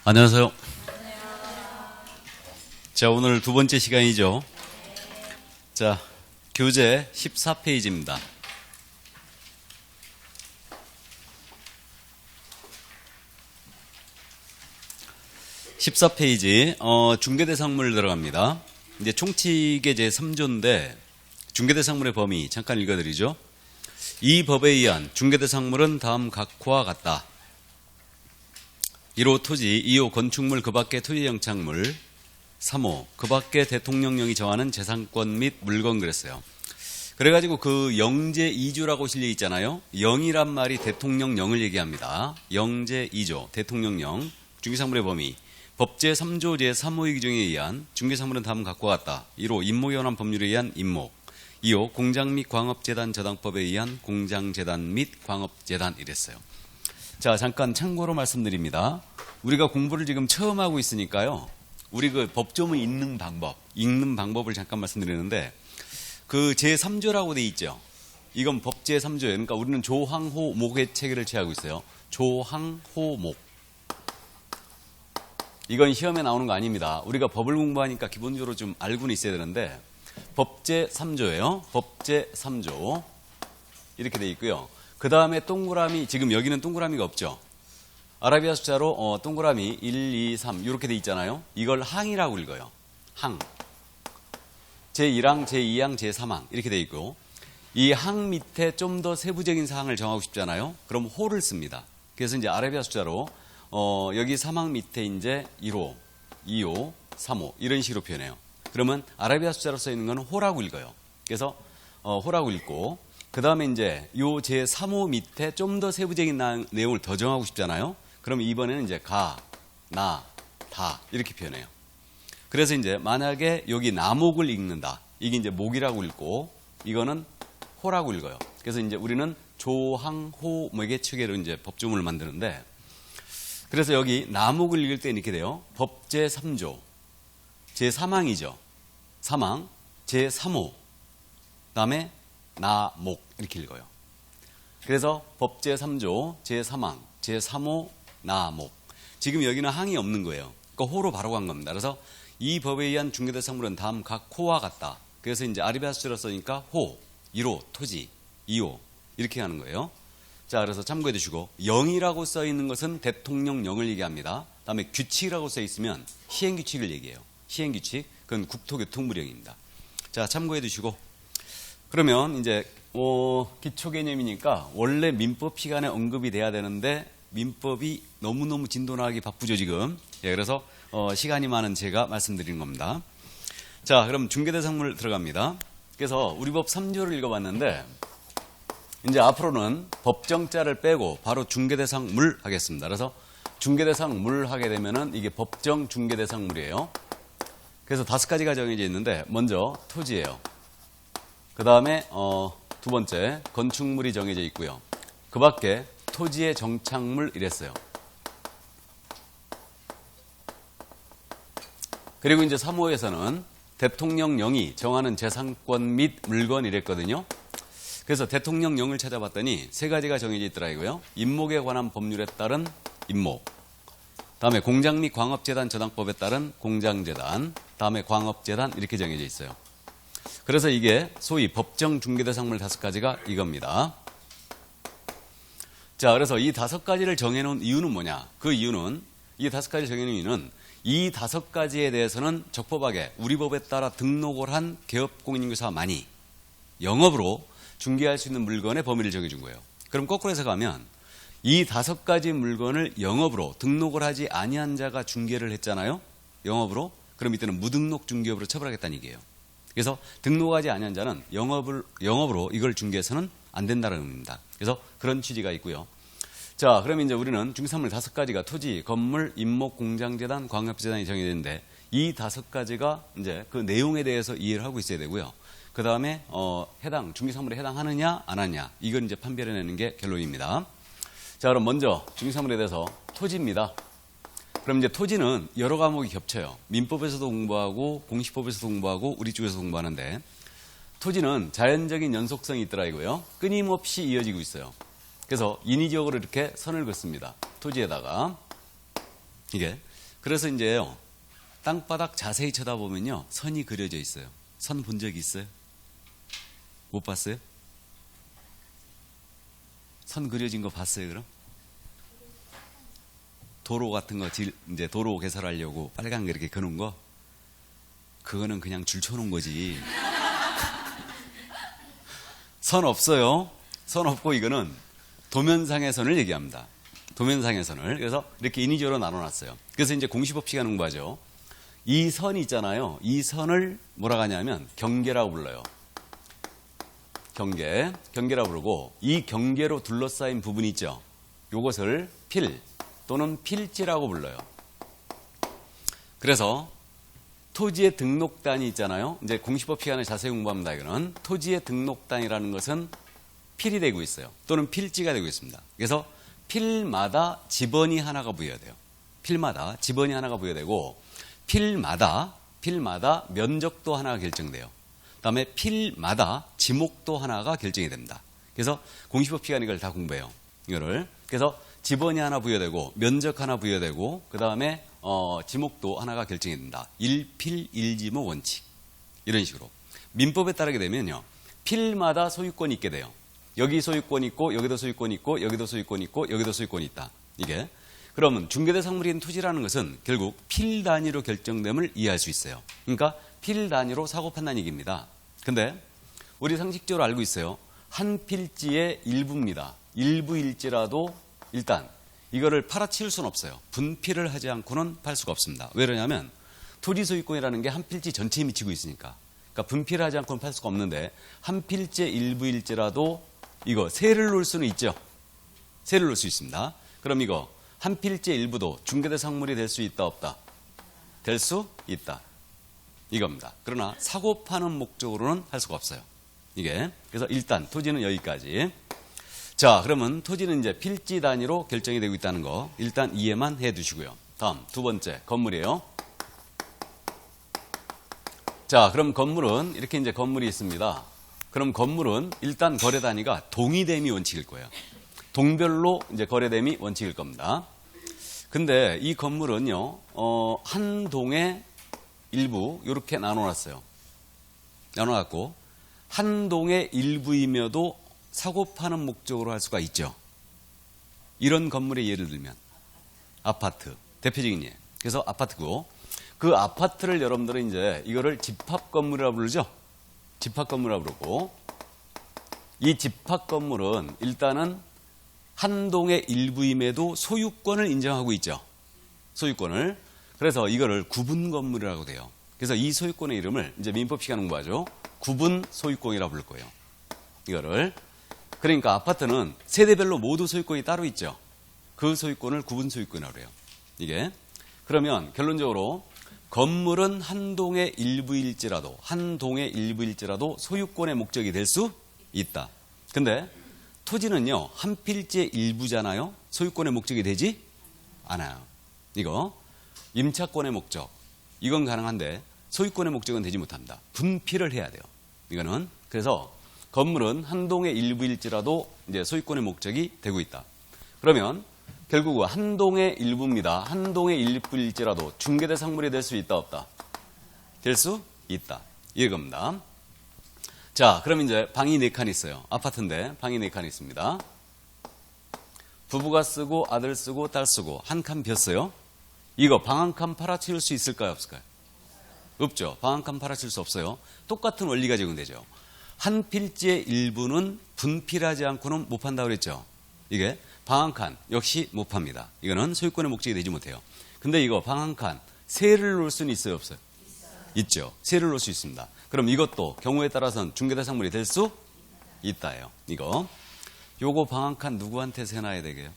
안녕하세요. 자, 오늘 두 번째 시간이죠. 자, 교재 14페이지입니다. 중개대상물 들어갑니다. 이제 총칙의 제3조인데 중개대상물의 범위 잠깐 읽어드리죠. 이 법에 의한 중개대상물은 다음 각호와 같다. 1호 토지, 2호 건축물 그 밖의 토지영창물, 3호 그 밖의 대통령령이 정하는 재산권 및 물건 그랬어요. 그래가지고 그 영제 2조라고 실려 있잖아요. 영이란 말이 대통령령을 얘기합니다. 영제 2조, 대통령령, 중개상물의 범위. 법제 3조 제3호의 규정에 의한 중개상물은 다음 각과 같다. 1호 임목에 관한 법률에 의한 임목, 2호 공장 및 광업재단 저당법에 의한 공장재단 및 광업재단 이랬어요. 자, 잠깐 참고로 말씀드립니다. 우리가 공부를 지금 처음 하고 있으니까요. 우리 그 법조문 읽는 방법을 잠깐 말씀드리는데 그 제3조라고 돼 있죠. 이건 법 제3조예요. 그러니까 우리는 조항호목의 체계를 취하고 있어요. 조항호목. 이건 시험에 나오는 거 아닙니다. 우리가 법을 공부하니까 기본적으로 좀 알고는 있어야 되는데 법 제3조예요. 법 제3조. 이렇게 돼 있고요. 그 다음에 동그라미, 지금 여기는 동그라미가 없죠. 아라비아 숫자로 동그라미 1, 2, 3 이렇게 돼 있잖아요. 이걸 항이라고 읽어요. 항. 제1항, 제2항, 제3항 이렇게 돼 있고 이 항 밑에 좀 더 세부적인 사항을 정하고 싶잖아요. 그럼 호를 씁니다. 그래서 이제 아라비아 숫자로 여기 3항 밑에 이제 1호, 2호, 3호 이런 식으로 표현해요. 그러면 아라비아 숫자로 써 있는 건 호라고 읽어요. 그래서 호라고 읽고 그 다음에 이제 요 제 3호 밑에 좀 더 세부적인 내용을 더 정하고 싶잖아요. 그럼 이번에는 이제 가, 나, 다 이렇게 표현해요. 그래서 이제 만약에 여기 나목을 읽는다. 이게 이제 목이라고 읽고 이거는 호라고 읽어요. 그래서 이제 우리는 조항호목의 체계로 이제 법조문을 만드는데 그래서 여기 나목을 읽을 때는 이렇게 돼요. 법 제3조, 제3항이죠. 3항, 제3호, 그다음에 나목 이렇게 읽어요. 그래서 법 제3조, 제3항, 제3호, 나목. 지금 여기는 항이 없는 거예요. 그러니까 호로 바로 간 겁니다. 그래서 이 법에 의한 중개대상물은 다음 각 호와 같다. 그래서 이제 아라비아 숫자로 쓰니까 호, 1호, 토지, 2호 이렇게 하는 거예요. 자, 그래서 참고해 두시고 영이라고 써 있는 것은 대통령령을 얘기합니다. 다음에 규칙이라고 써 있으면 시행규칙을 얘기해요. 시행규칙, 그건 국토교통부령입니다. 자, 참고해 두시고 그러면 이제 기초 개념이니까 원래 민법 시간에 언급이 돼야 되는데 민법이 너무너무 진도나기 바쁘죠 지금. 예, 그래서 시간이 많은 제가 말씀드리는 겁니다. 자, 그럼 중개대상물 들어갑니다. 그래서 우리 법 3조를 읽어봤는데 이제 앞으로는 법정자를 빼고 바로 중개대상물 하겠습니다. 그래서 중개대상물 하게 되면은 이게 법정 중개대상물이에요. 그래서 5가지가 정해져 있는데 먼저 토지예요. 그 다음에 두 번째 건축물이 정해져 있고요. 그 밖에 토지의 정착물 이랬어요. 그리고 이제 3호에서는 대통령령이 정하는 재산권 및 물건 이랬거든요. 그래서 대통령령을 찾아봤더니 3가지가 정해져 있더라고요. 임목에 관한 법률에 따른 임목, 다음에 공장 및 광업재단 저당법에 따른 공장재단, 다음에 광업재단 이렇게 정해져 있어요. 그래서 이게 소위 법정 중개대상물 5가지가 이겁니다. 자, 그래서 이 5가지를 정해놓은 이유는 뭐냐? 그 이유는 이 5가지 정해놓은 이유는 이 5가지에 대해서는 적법하게 우리 법에 따라 등록을 한 개업공인인규사만이 영업으로 중개할 수 있는 물건의 범위를 정해준 거예요. 그럼 거꾸로 해서 가면 이 5가지 물건을 영업으로 등록을 하지 아니한 자가 중개를 했잖아요. 영업으로. 그럼 이때는 무등록 중개업으로 처벌하겠다는 얘기예요. 그래서 등록하지 아니한 자는 영업으로 이걸 중개해서는 안 된다는 의미입니다. 그래서 그런 취지가 있고요. 자, 그러면 이제 우리는 중개상물 5가지가 토지, 건물, 임목, 공장재단, 광업재단이 정해졌는데 이 5가지가 이제 그 내용에 대해서 이해를 하고 있어야 되고요. 그 다음에 중개상물에 해당하느냐 안 하느냐 이건 이제 판별해내는 게 결론입니다. 자, 그럼 먼저 중개상물에 대해서 토지입니다. 그럼 이제 토지는 여러 과목이 겹쳐요. 민법에서도 공부하고 공시법에서도 공부하고 우리 쪽에서도 공부하는데 토지는 자연적인 연속성이 있더라고요. 끊임없이 이어지고 있어요. 그래서 인위적으로 이렇게 선을 긋습니다. 토지에다가 이게 그래서 이제요, 땅바닥 자세히 쳐다보면요, 선이 그려져 있어요. 선 본 적 있어요? 못 봤어요? 선 그려진 거 봤어요, 그럼? 도로 같은 거, 이제 도로 개설하려고 빨간 거 이렇게 그는 거? 그거는 그냥 줄 쳐놓은 거지. 선 없어요. 선 없고 이거는 도면상의 선을 얘기합니다. 도면상의 선을. 그래서 이렇게 인위적으로 나눠놨어요. 그래서 이제 공시법 시간 공부하죠. 이 선이 있잖아요. 이 선을 뭐라고 하냐면 경계라고 불러요. 경계라고 부르고, 이 경계로 둘러싸인 부분이 있죠. 요것을 필 또는 필지라고 불러요. 그래서 토지의 등록단이 있잖아요. 이제 공시법 시간에 자세히 공부합니다. 이거는 토지의 등록단이라는 것은 필이 되고 있어요. 또는 필지가 되고 있습니다. 그래서 필마다 지번이 하나가 부여돼요. 필마다 지번이 하나가 부여되고, 필마다 면적도 하나가 결정돼요. 그다음에 필마다 지목도 하나가 결정이 됩니다. 그래서 공시법 시간에 이걸 다 공부해요. 이거를. 그래서 지번이 하나 부여되고, 면적 하나 부여되고, 그다음에 지목도 하나가 결정이 된다. 일필 일지목 원칙. 이런 식으로. 민법에 따르게 되면요, 필마다 소유권이 있게 돼요. 여기 소유권이 있고, 여기도 소유권이 있고, 여기도 소유권이 있고, 여기도 소유권이 있다. 이게. 그러면 중개대상물인 토지라는 것은 결국 필 단위로 결정됨을 이해할 수 있어요. 그러니까 필 단위로 사고 판단이익입니다. 근데 우리 상식적으로 알고 있어요. 한 필지의 일부입니다. 일부일지라도 일단 이거를 팔아치울 수는 없어요. 분필을 하지 않고는 팔 수가 없습니다. 왜 그러냐면 토지 소유권이라는 게 한 필지 전체에 미치고 있으니까. 그러니까 분필을 하지 않고는 팔 수가 없는데, 한 필지의 일부일지라도 이거 세를 놓을 수는 있죠. 세를 놓을 수 있습니다. 그럼 이거 한 필지의 일부도 중개대상물이 될 수 있다 없다? 될 수 있다. 이겁니다. 그러나 사고 파는 목적으로는 할 수가 없어요. 이게. 그래서 일단 토지는 여기까지. 자, 그러면 토지는 이제 필지 단위로 결정이 되고 있다는 거 일단 이해만 해 두시고요. 다음 두 번째 건물이에요. 자, 그럼 건물은 이렇게 이제 건물이 있습니다. 그럼 건물은 일단 거래 단위가 동이됨이 원칙일 거예요. 동별로 이제 거래됨이 원칙일 겁니다. 근데 이 건물은요, 한 동의 일부 이렇게 나눠놨어요. 나눠갖고 한 동의 일부임에도 사고 파는 목적으로 할 수가 있죠. 이런 건물의 예를 들면 아파트, 대표적인 예. 그래서 아파트고, 그 아파트를 여러분들은 이제 이거를 집합 건물이라고 부르죠. 집합 건물이라고 부르고, 이 집합 건물은 일단은 한 동의 일부임에도 소유권을 인정하고 있죠. 소유권을. 그래서 이거를 구분 건물이라고 돼요. 그래서 이 소유권의 이름을 이제 민법 시간 공부하죠. 구분 소유권이라고 부를 거예요. 이거를. 그러니까 아파트는 세대별로 모두 소유권이 따로 있죠. 그 소유권을 구분 소유권이라고 해요. 이게. 그러면 결론적으로 건물은 한 동의 일부일지라도 소유권의 목적이 될 수 있다. 근데 토지는요, 한 필지의 일부잖아요. 소유권의 목적이 되지 않아요. 이거 임차권의 목적, 이건 가능한데 소유권의 목적은 되지 못합니다. 분필을 해야 돼요. 이거는. 그래서 건물은 한 동의 일부일지라도 이제 소유권의 목적이 되고 있다. 그러면 결국 한 동의 일부입니다. 한 동의 일부일지라도 중개대상물이 될 수 있다 없다? 될 수 있다. 이겁니다. 자, 그럼 이제 방이 4칸 있어요. 아파트인데 방이 4칸 있습니다. 부부가 쓰고 아들 쓰고 딸 쓰고 한 칸 비었어요. 이거 방 한 칸 팔아치울 수 있을까요 없을까요? 없죠. 방 한 칸 팔아치울 수 없어요. 똑같은 원리가 적용되죠. 한 필지의 일부는 분필하지 않고는 못 판다고 그랬죠. 이게 방 한 칸 역시 못 팝니다. 이거는 소유권의 목적이 되지 못해요. 근데 이거 방 한 칸 세를 놓을 수는 있어요 없어요? 있죠. 세를 놓을 수 있습니다. 그럼 이것도 경우에 따라서는 중개대상물이 될 수 있다예요. 이거. 요거 방 한 칸 누구한테 세놔야 되게요?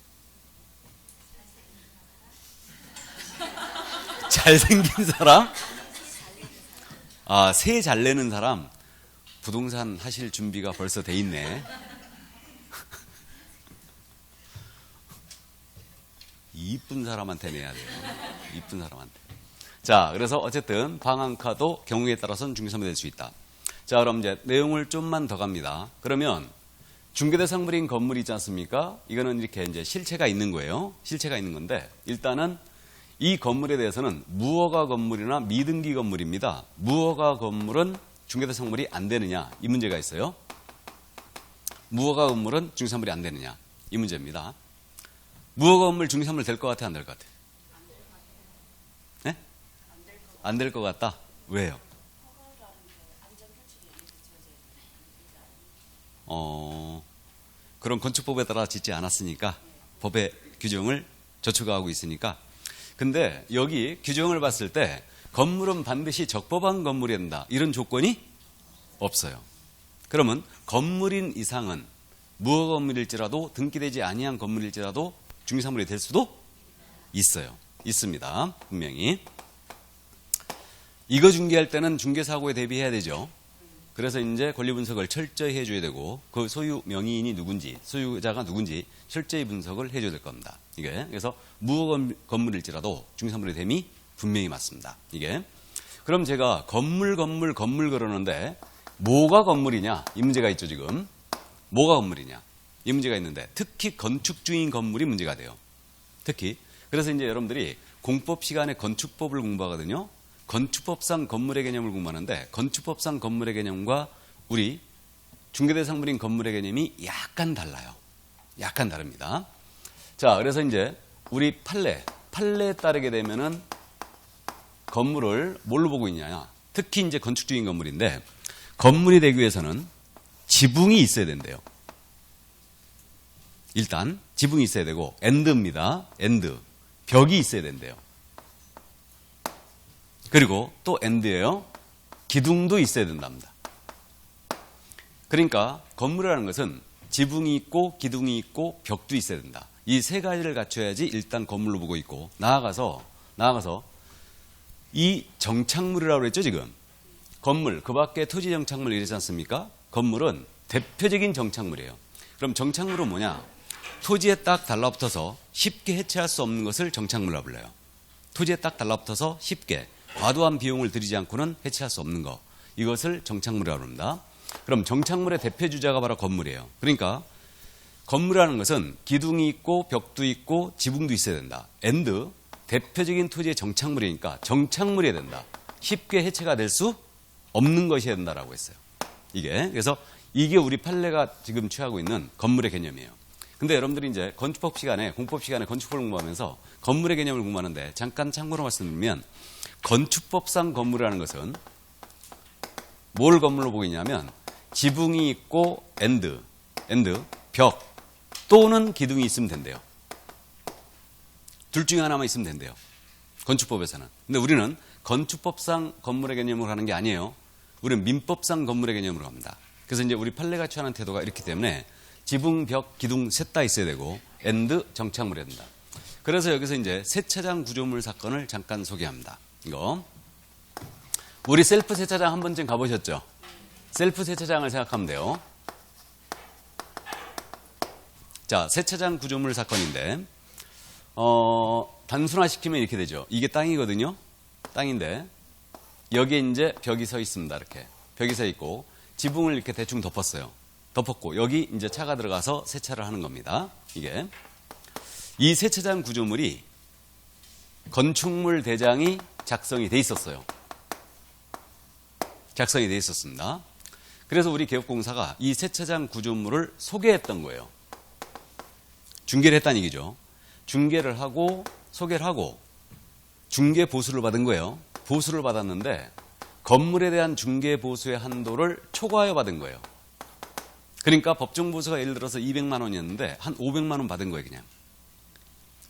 잘생긴 사람? 아, 세 잘 내는 사람. 부동산 하실 준비가 벌써 돼 있네. 이쁜 사람한테 내야 돼요. 이쁜 사람한테. 자, 그래서 어쨌든 방 한 칸도 경우에 따라서는 중개상물이 될 수 있다. 자, 그럼 이제 내용을 좀만 더 갑니다. 그러면 중개대상물인 건물이 있지 않습니까? 이거는 이렇게 이제 실체가 있는 거예요. 실체가 있는 건데, 일단은 이 건물에 대해서는 무허가 건물이나 미등기 건물입니다. 무허가 건물은 중개대상물이 안 되느냐 이 문제가 있어요. 무허가 건물은 중개상물이 안 되느냐 이 문제입니다. 무허가 건물 중개상물 될 것 같아 안 될 것 같아? 네? 안 될 것 같다. 왜요? 그런 건축법에 따라 짓지 않았으니까 법의 규정을 저촉하고 있으니까. 근데 여기 규정을 봤을 때 건물은 반드시 적법한 건물이 된다 이런 조건이 없어요. 그러면 건물인 이상은 무허가 건물일지라도 등기되지 아니한 건물일지라도 중개상물이 될 수도 있어요. 있습니다. 분명히. 이거 중개할 때는 중개사고에 대비해야 되죠. 그래서 이제 권리 분석을 철저히 해줘야 되고 그 소유 명의인이 누군지 소유자가 누군지 철저히 분석을 해줘야 될 겁니다. 이게 그래서 무허가 건물일지라도 중개상물의 됨이 분명히 맞습니다. 이게 그럼 제가 건물 그러는데 뭐가 건물이냐 이 문제가 있죠. 지금 뭐가 건물이냐 이 문제가 있는데 특히 건축 중인 건물이 문제가 돼요. 특히 그래서 이제 여러분들이 공법 시간에 건축법을 공부하거든요. 건축법상 건물의 개념을 공부하는데 건축법상 건물의 개념과 우리 중개대상물인 건물의 개념이 약간 달라요. 약간 다릅니다. 자, 그래서 이제 우리 판례에 따르게 되면은 건물을 뭘로 보고 있냐? 특히 이제 건축 중인 건물인데 건물이 되기 위해서는 지붕이 있어야 된대요. 일단 지붕이 있어야 되고 엔드입니다. 엔드. 벽이 있어야 된대요. 그리고 또 엔드예요. 기둥도 있어야 된답니다. 그러니까 건물이라는 것은 지붕이 있고 기둥이 있고 벽도 있어야 된다. 이 세 가지를 갖춰야지 일단 건물로 보고 있고 나아가서 이 정착물이라고 그랬죠 지금. 건물 그 밖에 토지 정착물 이러지 않습니까? 건물은 대표적인 정착물이에요. 그럼 정착물은 뭐냐? 토지에 딱 달라붙어서 쉽게 해체할 수 없는 것을 정착물이라고 불러요. 토지에 딱 달라붙어서 쉽게 과도한 비용을 들이지 않고는 해체할 수 없는 것. 이것을 정착물이라고 합니다. 그럼 정착물의 대표 주자가 바로 건물이에요. 그러니까 건물이라는 것은 기둥이 있고 벽도 있고 지붕도 있어야 된다. 엔드 대표적인 토지의 정착물이니까 정착물이어야 된다. 쉽게 해체가 될 수 없는 것이어야 된다라고 했어요. 이게 그래서 이게 우리 판례가 지금 취하고 있는 건물의 개념이에요. 근데 여러분들이 이제 건축법 시간에 공법 시간에 건축법을 공부하면서 건물의 개념을 공부하는데 잠깐 참고로 말씀드리면 건축법상 건물이라는 것은 뭘 건물로 보고 있냐면 지붕이 있고 엔드, 벽 또는 기둥이 있으면 된대요. 둘 중에 하나만 있으면 된대요. 건축법에서는. 근데 우리는 건축법상 건물의 개념으로 하는 게 아니에요. 우리는 민법상 건물의 개념으로 합니다. 그래서 이제 우리 판례가 취하는 태도가 이렇기 때문에 지붕, 벽, 기둥 셋 다 있어야 되고 엔드, 정착물이어야 된다. 그래서 여기서 이제 세차장 구조물 사건을 잠깐 소개합니다. 이거 우리 셀프 세차장 한 번쯤 가보셨죠? 셀프 세차장을 생각하면 돼요. 자, 세차장 구조물 사건인데 단순화시키면 이렇게 되죠. 이게 땅이거든요. 땅인데 여기에 이제 벽이 서 있습니다. 이렇게 벽이 서 있고 지붕을 이렇게 대충 덮었고 여기 이제 차가 들어가서 세차를 하는 겁니다. 이게 이 세차장 구조물이 건축물 대장이 작성이 돼 있었어요. 작성이 돼 있었습니다. 그래서 우리 개업공사가 이 세차장 구조물을 소개했던 거예요. 중개를 했다는 얘기죠. 중개를 하고 소개를 하고 중개 보수를 받은 거예요. 보수를 받았는데 건물에 대한 중개 보수의 한도를 초과하여 받은 거예요. 그러니까 법정 보수가 예를 들어서 200만 원이었는데 한 500만 원 받은 거예요, 그냥.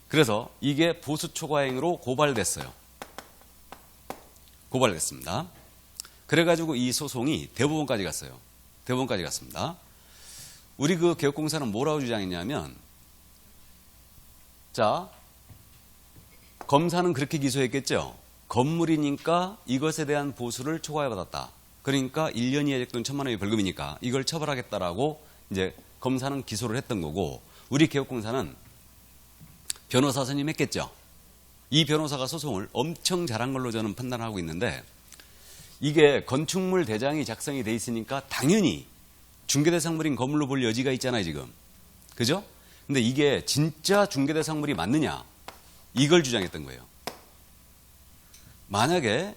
그래서 이게 보수 초과행위로 고발됐어요. 고발됐습니다. 그래가지고 이 소송이 대법원까지 갔어요. 대법원까지 갔습니다. 우리 그 개업공사는 뭐라고 주장했냐면, 자, 검사는 그렇게 기소했겠죠. 건물이니까 이것에 대한 보수를 초과해 받았다. 그러니까 1년 이하 또는 1,000만 원의 벌금이니까 이걸 처벌하겠다라고 이제 검사는 기소를 했던 거고, 우리 개업공사는 변호사 선임했겠죠. 이 변호사가 소송을 엄청 잘한 걸로 저는 판단하고 있는데, 이게 건축물 대장이 작성이 돼 있으니까 당연히 중개대상물인 건물로 볼 여지가 있잖아요, 지금. 그죠? 근데 이게 진짜 중개대상물이 맞느냐? 이걸 주장했던 거예요. 만약에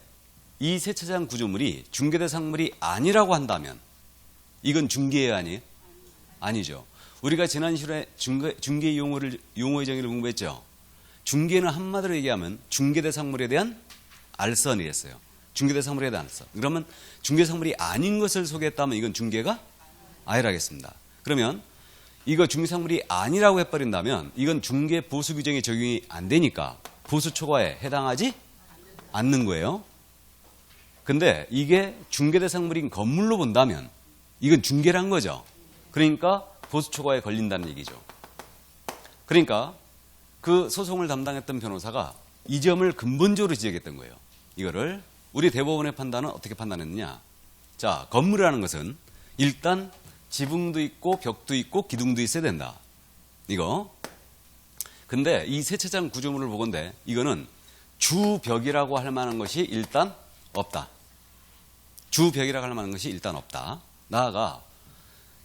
이 세차장 구조물이 중개대상물이 아니라고 한다면 이건 중개예요, 아니에요? 아니죠. 우리가 지난 시간에 중개 용어의 정의를 공부했죠. 중개는 한마디로 얘기하면 중개대상물에 대한 알선이랬어요. 중개대상물에 대한 알선. 그러면 중개대상물이 아닌 것을 소개했다면 이건 중개가 아니라겠습니다. 그러면 이거 중개상물이 아니라고 해버린다면 이건 중개 보수 규정에 적용이 안 되니까 보수 초과에 해당하지 않는 거예요. 근데 이게 중개대상물인 건물로 본다면 이건 중개란 거죠. 그러니까 보수 초과에 걸린다는 얘기죠. 그러니까 그 소송을 담당했던 변호사가 이 점을 근본적으로 지적했던 거예요. 이거를 우리 대법원의 판단은 어떻게 판단했느냐. 자, 건물이라는 것은 일단 지붕도 있고 벽도 있고 기둥도 있어야 된다. 이거. 근데 이 세차장 구조물을 보건대 이거는 주벽이라고 할 만한 것이 일단 없다. 주벽이라고 할 만한 것이 일단 없다. 나아가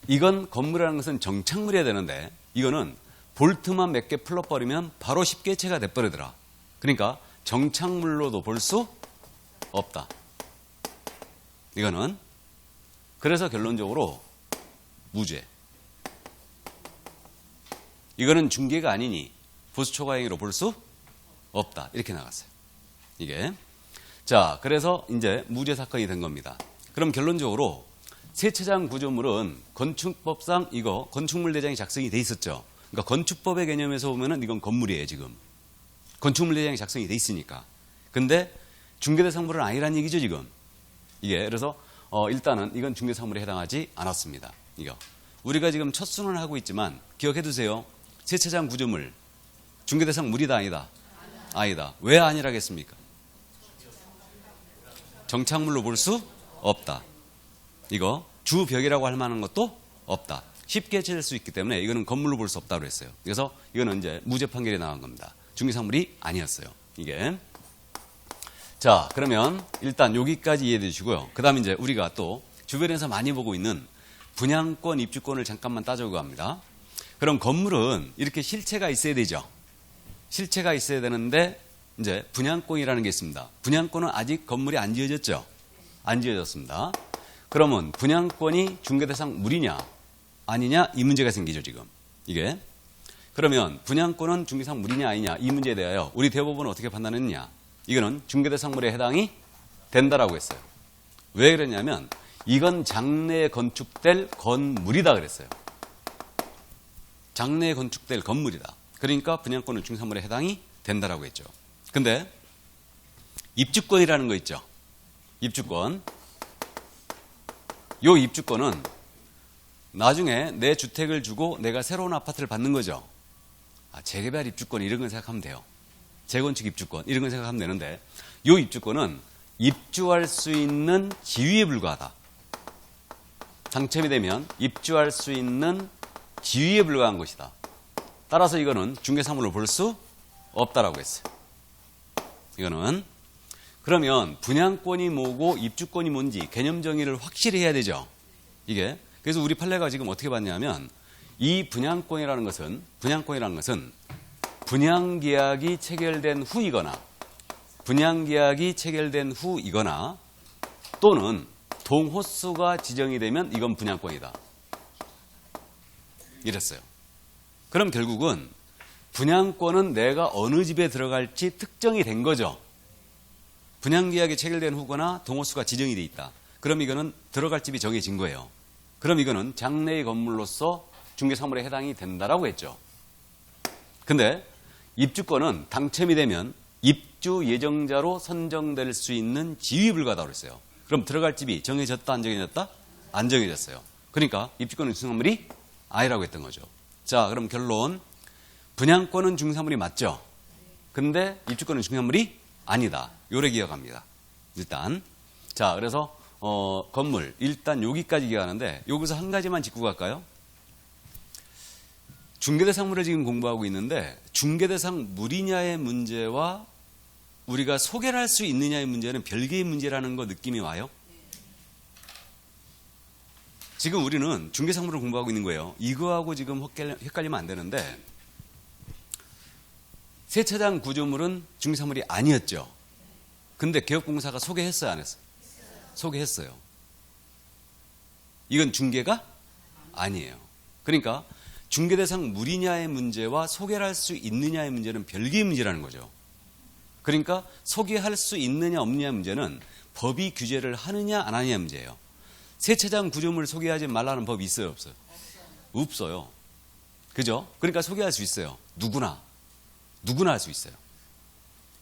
이건 건물이라는 것은 정착물이어야 되는데 이거는 볼트만 몇 개 풀어버리면 바로 쉽게체가 돼버리더라. 그러니까 정착물로도 볼 수 없다. 이거는 그래서 결론적으로 무죄. 이거는 중개가 아니니 보수초과행위로 볼 수 없다. 이렇게 나갔어요. 이게. 자, 그래서 이제 무죄 사건이 된 겁니다. 그럼 결론적으로 세차장 구조물은 건축법상 이거 건축물 대장이 작성이 돼 있었죠. 그러니까 건축법의 개념에서 보면은 이건 건물이에요, 지금. 건축물 대장이 작성이 돼 있으니까. 근데 중개대상물은 아니란 얘기죠, 지금. 이게. 그래서 일단은 이건 중개상물에 해당하지 않았습니다. 이거. 우리가 지금 첫 순환을 하고 있지만 기억해 두세요. 세차장 구조물 중개대상물이다, 아니다? 아니다. 왜 아니라겠습니까? 정착물로 볼 수 없다. 이거 주벽이라고 할 만한 것도 없다. 쉽게 찾을 수 있기 때문에 이거는 건물로 볼 수 없다고 했어요. 그래서 이거는 이제 무죄 판결이 나온 겁니다. 중개상물이 아니었어요. 이게. 자, 그러면 일단 여기까지 이해해 주시고요. 그 다음에 이제 우리가 또 주변에서 많이 보고 있는 분양권, 입주권을 잠깐만 따져보고 합니다. 그럼 건물은 이렇게 실체가 있어야 되죠. 실체가 있어야 되는데 이제 분양권이라는 게 있습니다. 분양권은 아직 건물이 안 지어졌죠. 안 지어졌습니다. 그러면 분양권이 중개대상 물이냐 아니냐 이 문제가 생기죠, 지금. 이게. 그러면 분양권은 중개대상 물이냐 아니냐 이 문제에 대하여 우리 대법원은 어떻게 판단했느냐. 이거는 중개대상물에 해당이 된다라고 했어요. 왜 그랬냐면 이건 장래에 건축될 건물이다 그랬어요. 장래에 건축될 건물이다. 그러니까 분양권은 중개대상물에 해당이 된다라고 했죠. 근데 입주권이라는 거 있죠. 입주권. 요 입주권은 나중에 내 주택을 주고 내가 새로운 아파트를 받는 거죠. 재개발 입주권 이런 건 생각하면 돼요. 재건축 입주권 이런 건 생각하면 되는데 요 입주권은 입주할 수 있는 지위에 불과하다. 당첨이 되면 입주할 수 있는 지위에 불과한 것이다. 따라서 이거는 중개상물로 볼 수 없다라고 했어요. 이거는. 그러면 분양권이 뭐고 입주권이 뭔지 개념 정의를 확실히 해야 되죠. 이게. 그래서 우리 판례가 지금 어떻게 봤냐면 이 분양권이라는 것은 분양계약이 체결된 후이거나 또는 동호수가 지정이 되면 이건 분양권이다. 이랬어요. 그럼 결국은 분양권은 내가 어느 집에 들어갈지 특정이 된 거죠. 분양계약이 체결된 후거나 동호수가 지정이 돼 있다. 그럼 이거는 들어갈 집이 정해진 거예요. 그럼 이거는 장래의 건물로서 중개상물에 해당이 된다라고 했죠. 근데 입주권은 당첨이 되면 입주 예정자로 선정될 수 있는 지위 불가하다고 했어요. 그럼 들어갈 집이 정해졌다, 안 정해졌다? 안 정해졌어요. 그러니까 입주권은 중개상물이 아니라고 했던 거죠. 자, 그럼 결론. 분양권은 중개상물이 맞죠? 근데 입주권은 중개상물이 아니다. 요래 기억합니다. 일단. 자, 그래서 건물 일단 여기까지 기억하는데 여기서 한 가지만 짚고 갈까요? 중개대상물을 지금 공부하고 있는데 중개대상물이냐의 문제와 우리가 소개를 할 수 있느냐의 문제는 별개의 문제라는 거 느낌이 와요? 지금 우리는 중개상물을 공부하고 있는 거예요. 이거하고 지금 헷갈리면 안 되는데 세차장 구조물은 중개상물이 아니었죠. 근데 개업공사가 소개했어요, 안 했어요? 소개했어요. 이건 중개가 아니에요. 그러니까 중개 대상 무리냐의 문제와 소개를 할 수 있느냐의 문제는 별개의 문제라는 거죠. 그러니까 소개할 수 있느냐 없느냐의 문제는 법이 규제를 하느냐 안 하느냐의 문제예요. 세차장 구조물 소개하지 말라는 법이 있어요, 없어요? 없어요. 그죠? 그러니까 소개할 수 있어요. 누구나 할 수 있어요.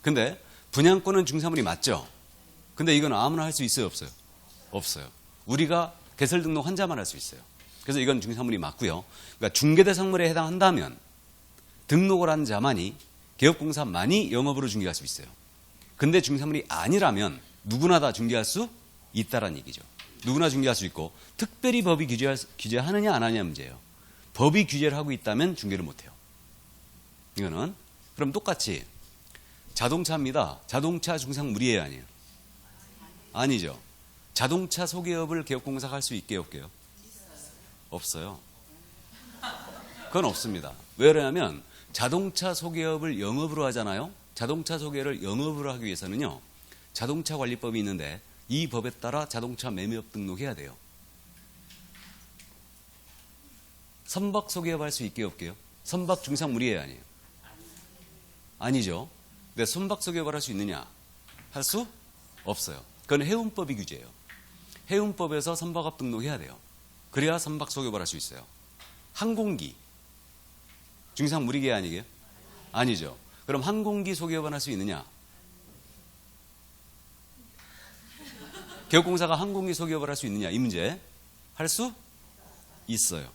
근데 분양권은 중개사물이 맞죠? 근데 이건 아무나 할 수 있어요, 없어요? 없어요. 우리가 개설 등록 환자만 할 수 있어요. 그래서 이건 중개사물이 맞고요. 그러니까 중개대상물에 해당한다면 등록을 한 자만이, 개업공사만이 영업으로 중개할 수 있어요. 근데 중개사물이 아니라면 누구나 다 중개할 수 있다는 얘기죠. 누구나 중개할 수 있고 특별히 법이 규제하느냐 안 하느냐 문제예요. 법이 규제를 하고 있다면 중개를 못해요. 이거는. 그럼 똑같이 자동차입니다. 자동차 중상물이에요, 아니에요? 아니죠. 자동차 소개업을 개업공사가 할 수 있게요, 없게요? 없어요. 그건 없습니다. 왜 그러냐면 자동차 소개업을 영업으로 하잖아요. 자동차 소개를 영업으로 하기 위해서는요, 자동차 관리법이 있는데 이 법에 따라 자동차 매매업 등록해야 돼요. 선박 소개업 할 수 있게요, 없게요? 선박 중상물이에요, 아니에요? 아니죠. 근데 선박 소개업을 할 수 있느냐? 할 수 없어요. 그건 해운법이 규제예요. 해운법에서 선박업 등록해야 돼요. 그래야 선박 소개업을 할 수 있어요. 항공기 중상물이게요, 아니게요? 아니죠. 그럼 항공기 소개업을 할 수 있느냐? 개업공사가 항공기 소개업을 할 수 있느냐? 이 문제. 할 수 있어요.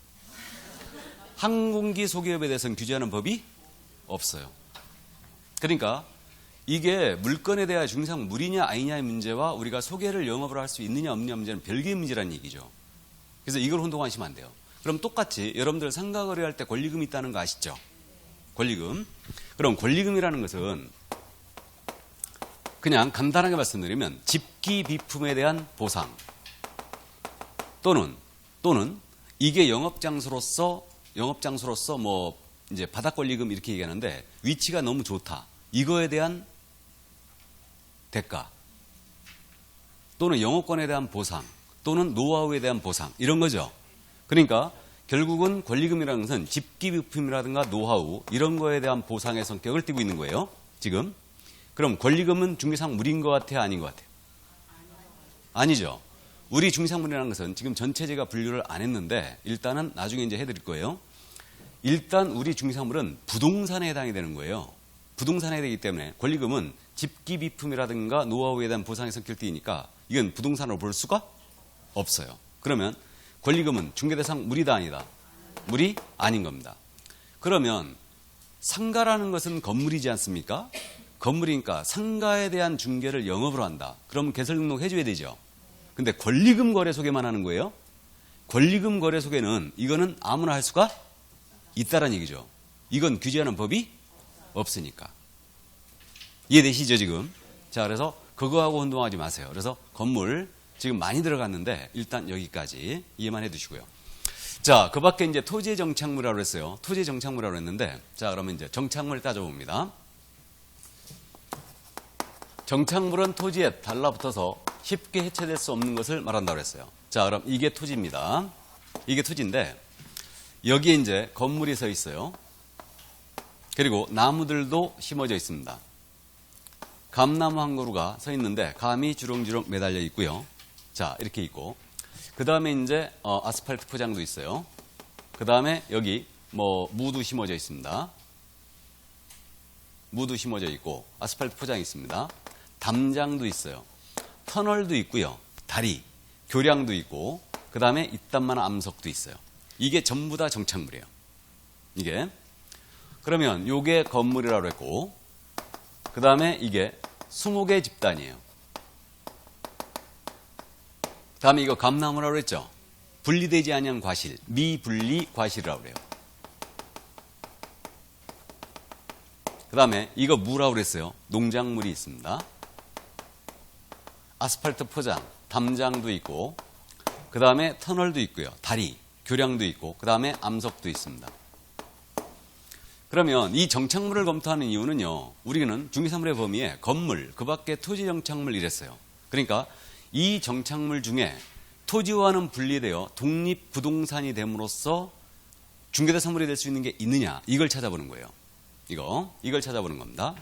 항공기 소개업에 대해서는 규제하는 법이 없어요. 그러니까 이게 물건에 대한 중상물이냐 아니냐의 문제와 우리가 소개를 영업으로 할 수 있느냐 없느냐 문제는 별개의 문제라는 얘기죠. 그래서 이걸 혼동하시면 안 돼요. 그럼 똑같이 여러분들 상가 거래할 때 권리금이 있다는 거 아시죠? 권리금. 그럼 권리금이라는 것은 그냥 간단하게 말씀드리면 집기 비품에 대한 보상 또는 이게 영업장소로서 뭐 이제 바닥 권리금 이렇게 얘기하는데 위치가 너무 좋다. 이거에 대한 대가 또는 영업권에 대한 보상 또는 노하우에 대한 보상 이런 거죠. 그러니까 결국은 권리금이라는 것은 집기 비품이라든가 노하우 이런 거에 대한 보상의 성격을 띠고 있는 거예요. 지금. 그럼 권리금은 중개상물인 것 같아요? 아닌 것 같아요? 아니죠. 우리 중개상물이라는 것은 지금 전체 제가 분류를 안 했는데 일단은 나중에 이제 해드릴 거예요. 일단 우리 중개상물은 부동산에 해당이 되는 거예요. 부동산에 되기 때문에 권리금은 집기 비품이라든가 노하우에 대한 보상의 성격을 띠니까 이건 부동산으로 볼 수가 없어요. 그러면 권리금은 중개대상 물이다 아니다? 물이 아닌 겁니다. 그러면 상가라는 것은 건물이지 않습니까? 건물이니까 상가에 대한 중개를 영업으로 한다. 그러면 개설 등록 해줘야 되죠. 근데 권리금 거래 소개만 하는 거예요. 권리금 거래 소개는 이거는 아무나 할 수가 있다라는 얘기죠. 이건 규제하는 법이 없으니까. 이해되시죠 지금? 자, 그래서 그거하고 혼동하지 마세요. 그래서 건물 지금 많이 들어갔는데 일단 여기까지 이해만 해두시고요. 자, 그 밖에 이제 토지의 정착물이라고 했어요. 토지의 정착물이라고 했는데, 자, 그러면 이제 정착물을 따져봅니다. 정착물은 토지에 달라붙어서 쉽게 해체될 수 없는 것을 말한다고 했어요. 자, 그럼 이게 토지입니다. 이게 토지인데 여기에 이제 건물이 서 있어요. 그리고 나무들도 심어져 있습니다. 감나무 한 그루가 서 있는데 감이 주렁주렁 매달려 있고요. 자, 이렇게 있고 그 다음에 이제 아스팔트 포장도 있어요. 그 다음에 여기 뭐 무도 심어져 있습니다. 무도 심어져 있고 아스팔트 포장이 있습니다. 담장도 있어요. 터널도 있고요. 다리, 교량도 있고 그 다음에 이딴만한 암석도 있어요. 이게 전부 다 정착물이에요. 이게. 그러면 요게 건물이라고 했고 그 다음에 이게 20개 집단이에요. 그 다음에 이거 감나무라고 했죠. 분리되지 아니한 과실, 미분리 과실이라고 그래요. 그 다음에 이거 무라고 그랬어요. 농작물이 있습니다. 아스팔트 포장, 담장도 있고 그 다음에 터널도 있고요. 다리, 교량도 있고 그 다음에 암석도 있습니다. 그러면 이 정착물을 검토하는 이유는요, 우리는 중개사물의 범위에 건물, 그 밖에 토지 정착물 이랬어요. 그러니까 이 정착물 중에 토지와는 분리되어 독립부동산이 됨으로써 중개대상물이 될 수 있는 게 있느냐, 이걸 찾아보는 거예요. 이걸 찾아보는 겁니다.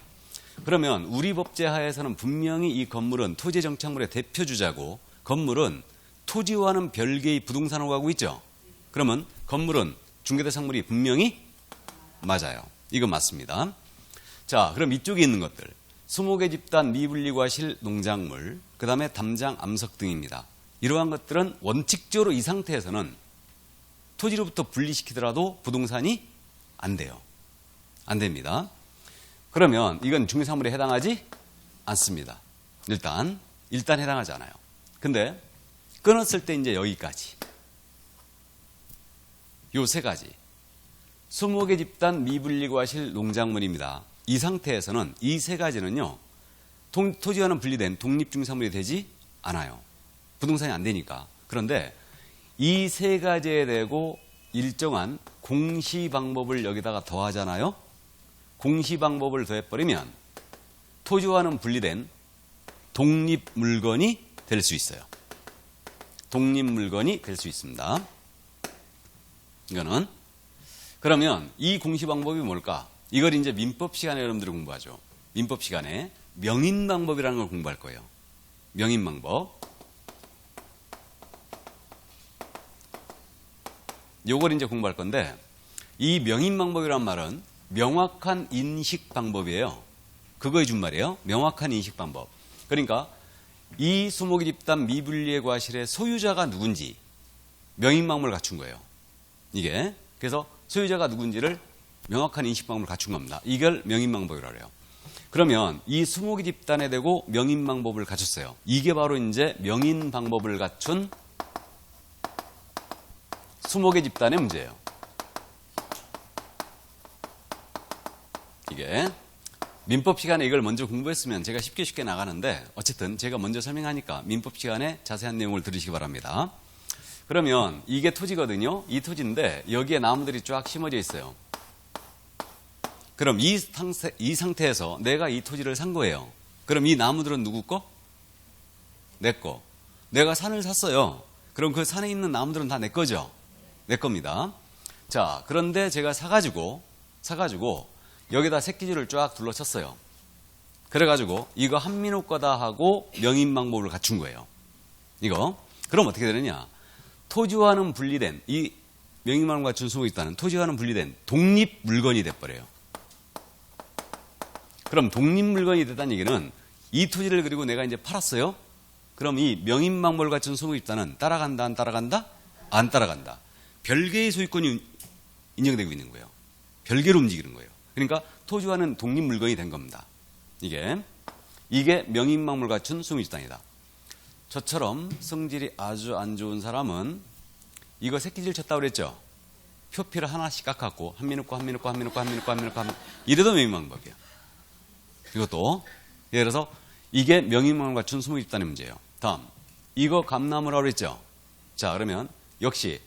그러면 우리 법제 하에서는 분명히 이 건물은 토지 정착물의 대표주자고 건물은 토지와는 별개의 부동산으로 가고 있죠. 그러면 건물은 중개대상물이 분명히 맞아요. 이건 맞습니다. 자, 그럼 이쪽에 있는 것들 20개 집단 미분리과실 농작물, 그 다음에 담장 암석 등입니다. 이러한 것들은 원칙적으로 이 상태에서는 토지로부터 분리시키더라도 부동산이 안 돼요. 안 됩니다. 그러면 이건 중개사물에 해당하지 않습니다. 일단 해당하지 않아요. 근데 끊었을 때 이제 여기까지 요 세 가지 20개 집단 미분리과실 농작물입니다. 이 상태에서는 이 세 가지는요, 토지와는 분리된 독립중개사물이 되지 않아요. 부동산이 안 되니까. 그런데 이 세 가지에 대고 일정한 공시 방법을 여기다가 더하잖아요. 공시 방법을 더해버리면 토지와는 분리된 독립물건이 될 수 있어요. 독립물건이 될 수 있습니다. 이거는. 그러면 이 공시 방법이 뭘까? 이걸 이제 민법 시간에 여러분들이 공부하죠. 민법 시간에 명인 방법이라는 걸 공부할 거예요. 명인 방법. 요걸 이제 공부할 건데, 이 명인 방법이란 말은 명확한 인식 방법이에요. 그거의 준말이에요. 명확한 인식 방법. 그러니까 이 20개 집단 미분리의 과실의 소유자가 누군지 명인 방법을 갖춘 거예요. 이게. 그래서 소유자가 누군지를 명확한 인식 방법을 갖춘 겁니다. 이걸 명인 방법이라고 해요. 그러면 이 20개 집단에 대고 명인 방법을 갖췄어요. 이게 바로 이제 명인 방법을 갖춘 20개 집단의 문제예요. 이게 민법 시간에 이걸 먼저 공부했으면 제가 쉽게 나가는데, 어쨌든 제가 먼저 설명하니까 민법 시간에 자세한 내용을 들으시기 바랍니다. 그러면 이게 토지거든요. 이 토지인데 여기에 나무들이 쫙 심어져 있어요. 그럼 이 상태에서 내가 이 토지를 산 거예요. 그럼 이 나무들은 누구 거? 내 거. 내가 산을 샀어요. 그럼 그 산에 있는 나무들은 다 내 거죠? 내 겁니다. 자, 그런데 제가 사가지고 여기다 새끼줄을 쫙 둘러쳤어요. 그래가지고 이거 한민호 거다 하고 명인 방법을 갖춘 거예요. 이거. 그럼 어떻게 되느냐? 토지와는 분리된, 이 명인 방법을 갖춘 수가 있다는 토지와는 분리된 독립 물건이 돼버려요. 그럼 독립 물건이 됐다는 얘기는 이 토지를 그리고 내가 이제 팔았어요. 그럼 이 명인 방법을 갖춘 소유 집단은 따라간다, 안 따라간다? 안 따라간다. 별개의 소유권이 인정되고 있는 거예요. 별개로 움직이는 거예요. 그러니까 토지와는 독립 물건이 된 겁니다. 이게 명인 방법을 갖춘 소유 집단이다. 저처럼 성질이 아주 안 좋은 사람은 이거 새끼질 쳤다고 그랬죠? 표피를 하나씩 깎았고 한민호 거 이래도 명인 방법이에요. 이것도. 예를 들어서 이게 명인 방법을 갖춘 소유 집단의 문제예요. 다음, 이거 감나무라고 그랬죠? 자, 그러면 역시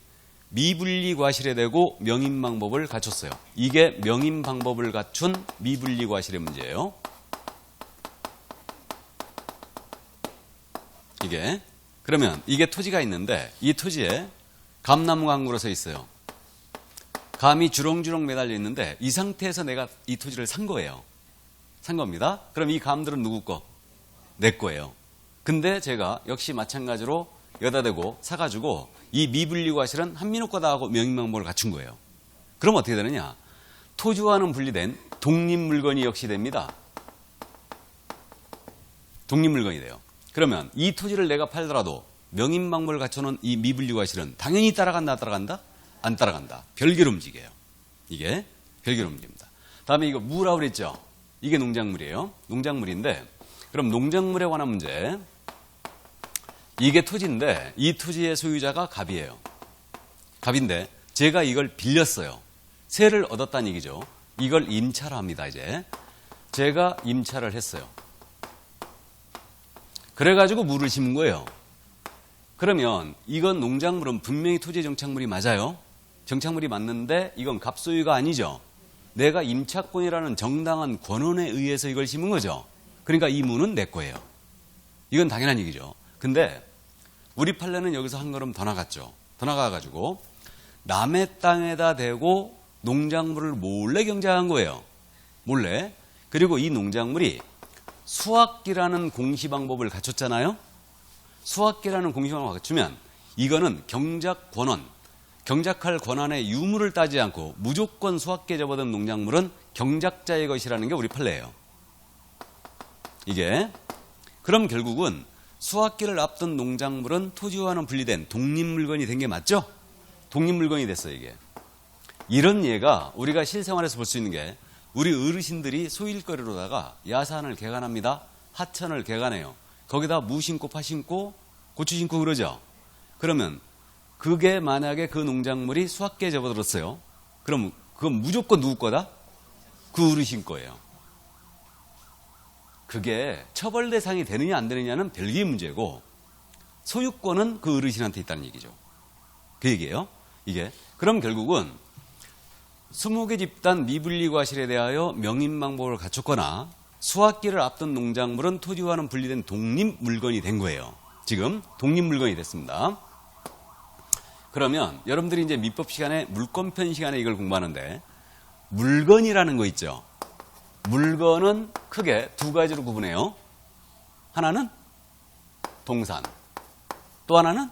미분리 과실에 대고 명인 방법을 갖췄어요. 이게 명인 방법을 갖춘 미분리 과실의 문제예요. 이게. 그러면 이게 토지가 있는데 이 토지에 감나무가 한 그루 서 있어요. 감이 주렁주렁 매달려 있는데 이 상태에서 내가 이 토지를 산 거예요. 산 겁니다. 그럼 이 감들은 누구 거? 내 거예요. 근데 제가 역시 마찬가지로 여기다 대고 사가지고 이 미분리 과실은 한민호 거다 하고 명인 방법을 갖춘 거예요. 그럼 어떻게 되느냐? 토지와는 분리된 독립 물건이 역시 됩니다. 독립 물건이 돼요. 그러면 이 토지를 내가 팔더라도 명인 방법을 갖춰놓은 이 미분리 과실은 당연히 따라간다, 안 따라간다. 별개로 움직여요. 이게 별개로 움직입니다. 다음에 이거 무라고 그랬죠? 이게 농작물이에요. 농작물인데, 그럼 농작물에 관한 문제. 이게 토지인데 이 토지의 소유자가 갑이에요. 갑인데 제가 이걸 빌렸어요. 세를 얻었다는 얘기죠. 이걸 임차를 합니다. 이제 제가 임차를 했어요. 그래가지고 물을 심은 거예요. 그러면 이건 농작물은 분명히 토지의 정착물이 맞아요. 정착물이 맞는데 이건 갑소유가 아니죠. 내가 임차권이라는 정당한 권한에 의해서 이걸 심은 거죠. 그러니까 이 무는 내 거예요. 이건 당연한 얘기죠. 근데 우리 판례는 여기서 한 걸음 더 나갔죠. 더 나가가지고 남의 땅에다 대고 농작물을 몰래 경작한 거예요. 몰래. 그리고 이 농작물이 수확기라는 공시방법을 갖췄잖아요. 수확기라는 공시방법을 갖추면 이거는 경작 권한, 경작할 권한의 유무를 따지지 않고 무조건 수확기에 접어든 농작물은 경작자의 것이라는 게 우리 판례예요. 이게 그럼 결국은 수확기를 앞둔 농작물은 토지와는 분리된 독립물건이 된 게 맞죠? 독립물건이 됐어요, 이게. 이런 예가 우리가 실생활에서 볼 수 있는 게 우리 어르신들이 소일거리로다가 야산을 개간합니다. 하천을 개간해요. 거기다 무 심고 파 심고 고추 심고 그러죠. 그러면 그게 만약에 그 농작물이 수확기에 접어들었어요. 그럼 그건 무조건 누구 거다? 그 어르신 거예요. 그게 처벌 대상이 되느냐 안 되느냐는 별개의 문제고 소유권은 그 어르신한테 있다는 얘기죠. 그 얘기예요. 이게 그럼 결국은 20개 집단 미분리 과실에 대하여 명인방법을 갖췄거나 수확기를 앞둔 농작물은 토지와는 분리된 독립물건이 된 거예요. 지금 독립물건이 됐습니다. 그러면 여러분들이 이제 민법 시간에 물권편 시간에 이걸 공부하는데 물건이라는 거 있죠. 물건은 크게 두 가지로 구분해요. 하나는 동산, 또 하나는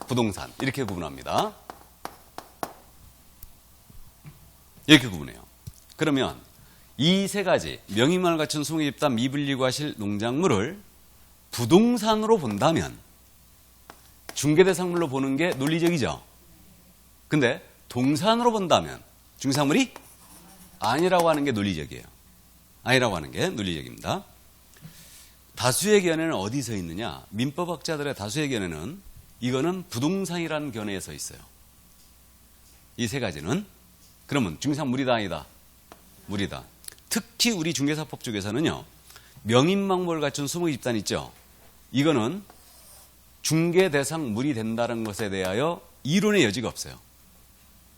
부동산. 이렇게 구분합니다. 이렇게 구분해요. 그러면 이 세 가지 명의만을 갖춘 20개 집단 미분리 과실 농작물을 부동산으로 본다면 중개대상물로 보는 게 논리적이죠. 근데 동산으로 본다면 중개상물이 아니라고 하는 게 논리적이에요. 아니라고 하는 게 논리적입니다. 다수의 견해는 어디 서 있느냐? 민법학자들의 다수의 견해는 이거는 부동산이라는 견해에 서 있어요. 이 세 가지는. 그러면 중개상 무리다 아니다? 무리다. 특히 우리 중개사법 쪽에서는요. 명인방법을 갖춘 20개 집단 있죠. 이거는 중개대상 무리된다는 것에 대하여 이론의 여지가 없어요.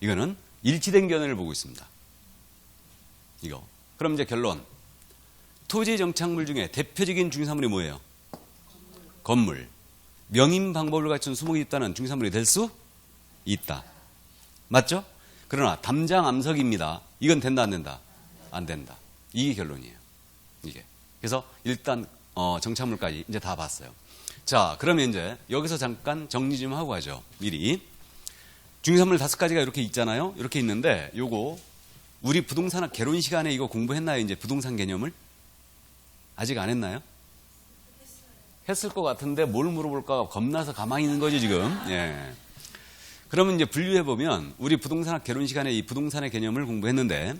이거는 일치된 견해를 보고 있습니다. 이거. 그럼 이제 결론. 토지 정착물 중에 대표적인 중개사물이 뭐예요? 건물. 명인방법을 갖춘 20개 집단은 중개사물이 될 수 있다. 맞죠? 그러나 담장 암석입니다. 이건 된다 안 된다? 안 된다. 이게 결론이에요. 이게. 그래서 일단 정착물까지 이제 다 봤어요. 자, 그러면 이제 여기서 잠깐 정리 좀 하고 가죠. 미리. 중개사물 5가지가 이렇게 있잖아요. 이렇게 있는데 요거 우리 부동산학 개론 시간에 이거 공부했나요? 이제 부동산 개념을? 아직 안 했나요? 했을 것 같은데 뭘 물어볼까 겁나서 가만히 있는 거지 지금. 예. 그러면 이제 분류해보면 우리 부동산학 개론 시간에 이 부동산의 개념을 공부했는데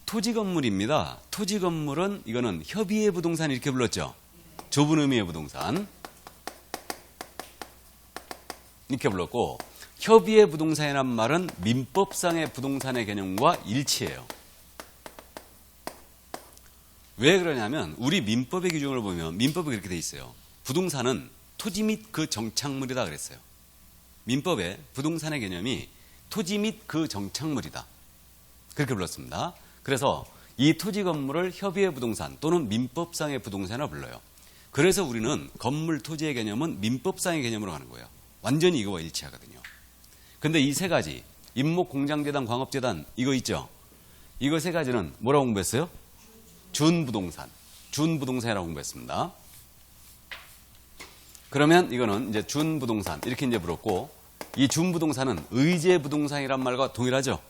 토지 건물입니다. 토지 건물은 이거는 협의의 부동산 이렇게 불렀죠. 좁은 의미의 부동산. 이렇게 불렀고 협의의 부동산이란 말은 민법상의 부동산의 개념과 일치해요. 왜 그러냐면 우리 민법의 기준을 보면 민법이 그렇게 돼 있어요. 부동산은 토지 및 그 정착물이다 그랬어요. 민법의 부동산의 개념이 토지 및 그 정착물이다. 그렇게 불렀습니다. 그래서 이 토지 건물을 협의의 부동산 또는 민법상의 부동산이라고 불러요. 그래서 우리는 건물 토지의 개념은 민법상의 개념으로 가는 거예요. 완전히 이거와 일치하거든요. 근데 이 세 가지 임목공장재단, 광업재단 이거 있죠? 이거 세 가지는 뭐라고 공부했어요? 준부동산. 준부동산이라고 공부했습니다. 그러면 이거는 이제 준부동산 이렇게 이제 불었고 이 준부동산은 의제부동산이란 말과 동일하죠?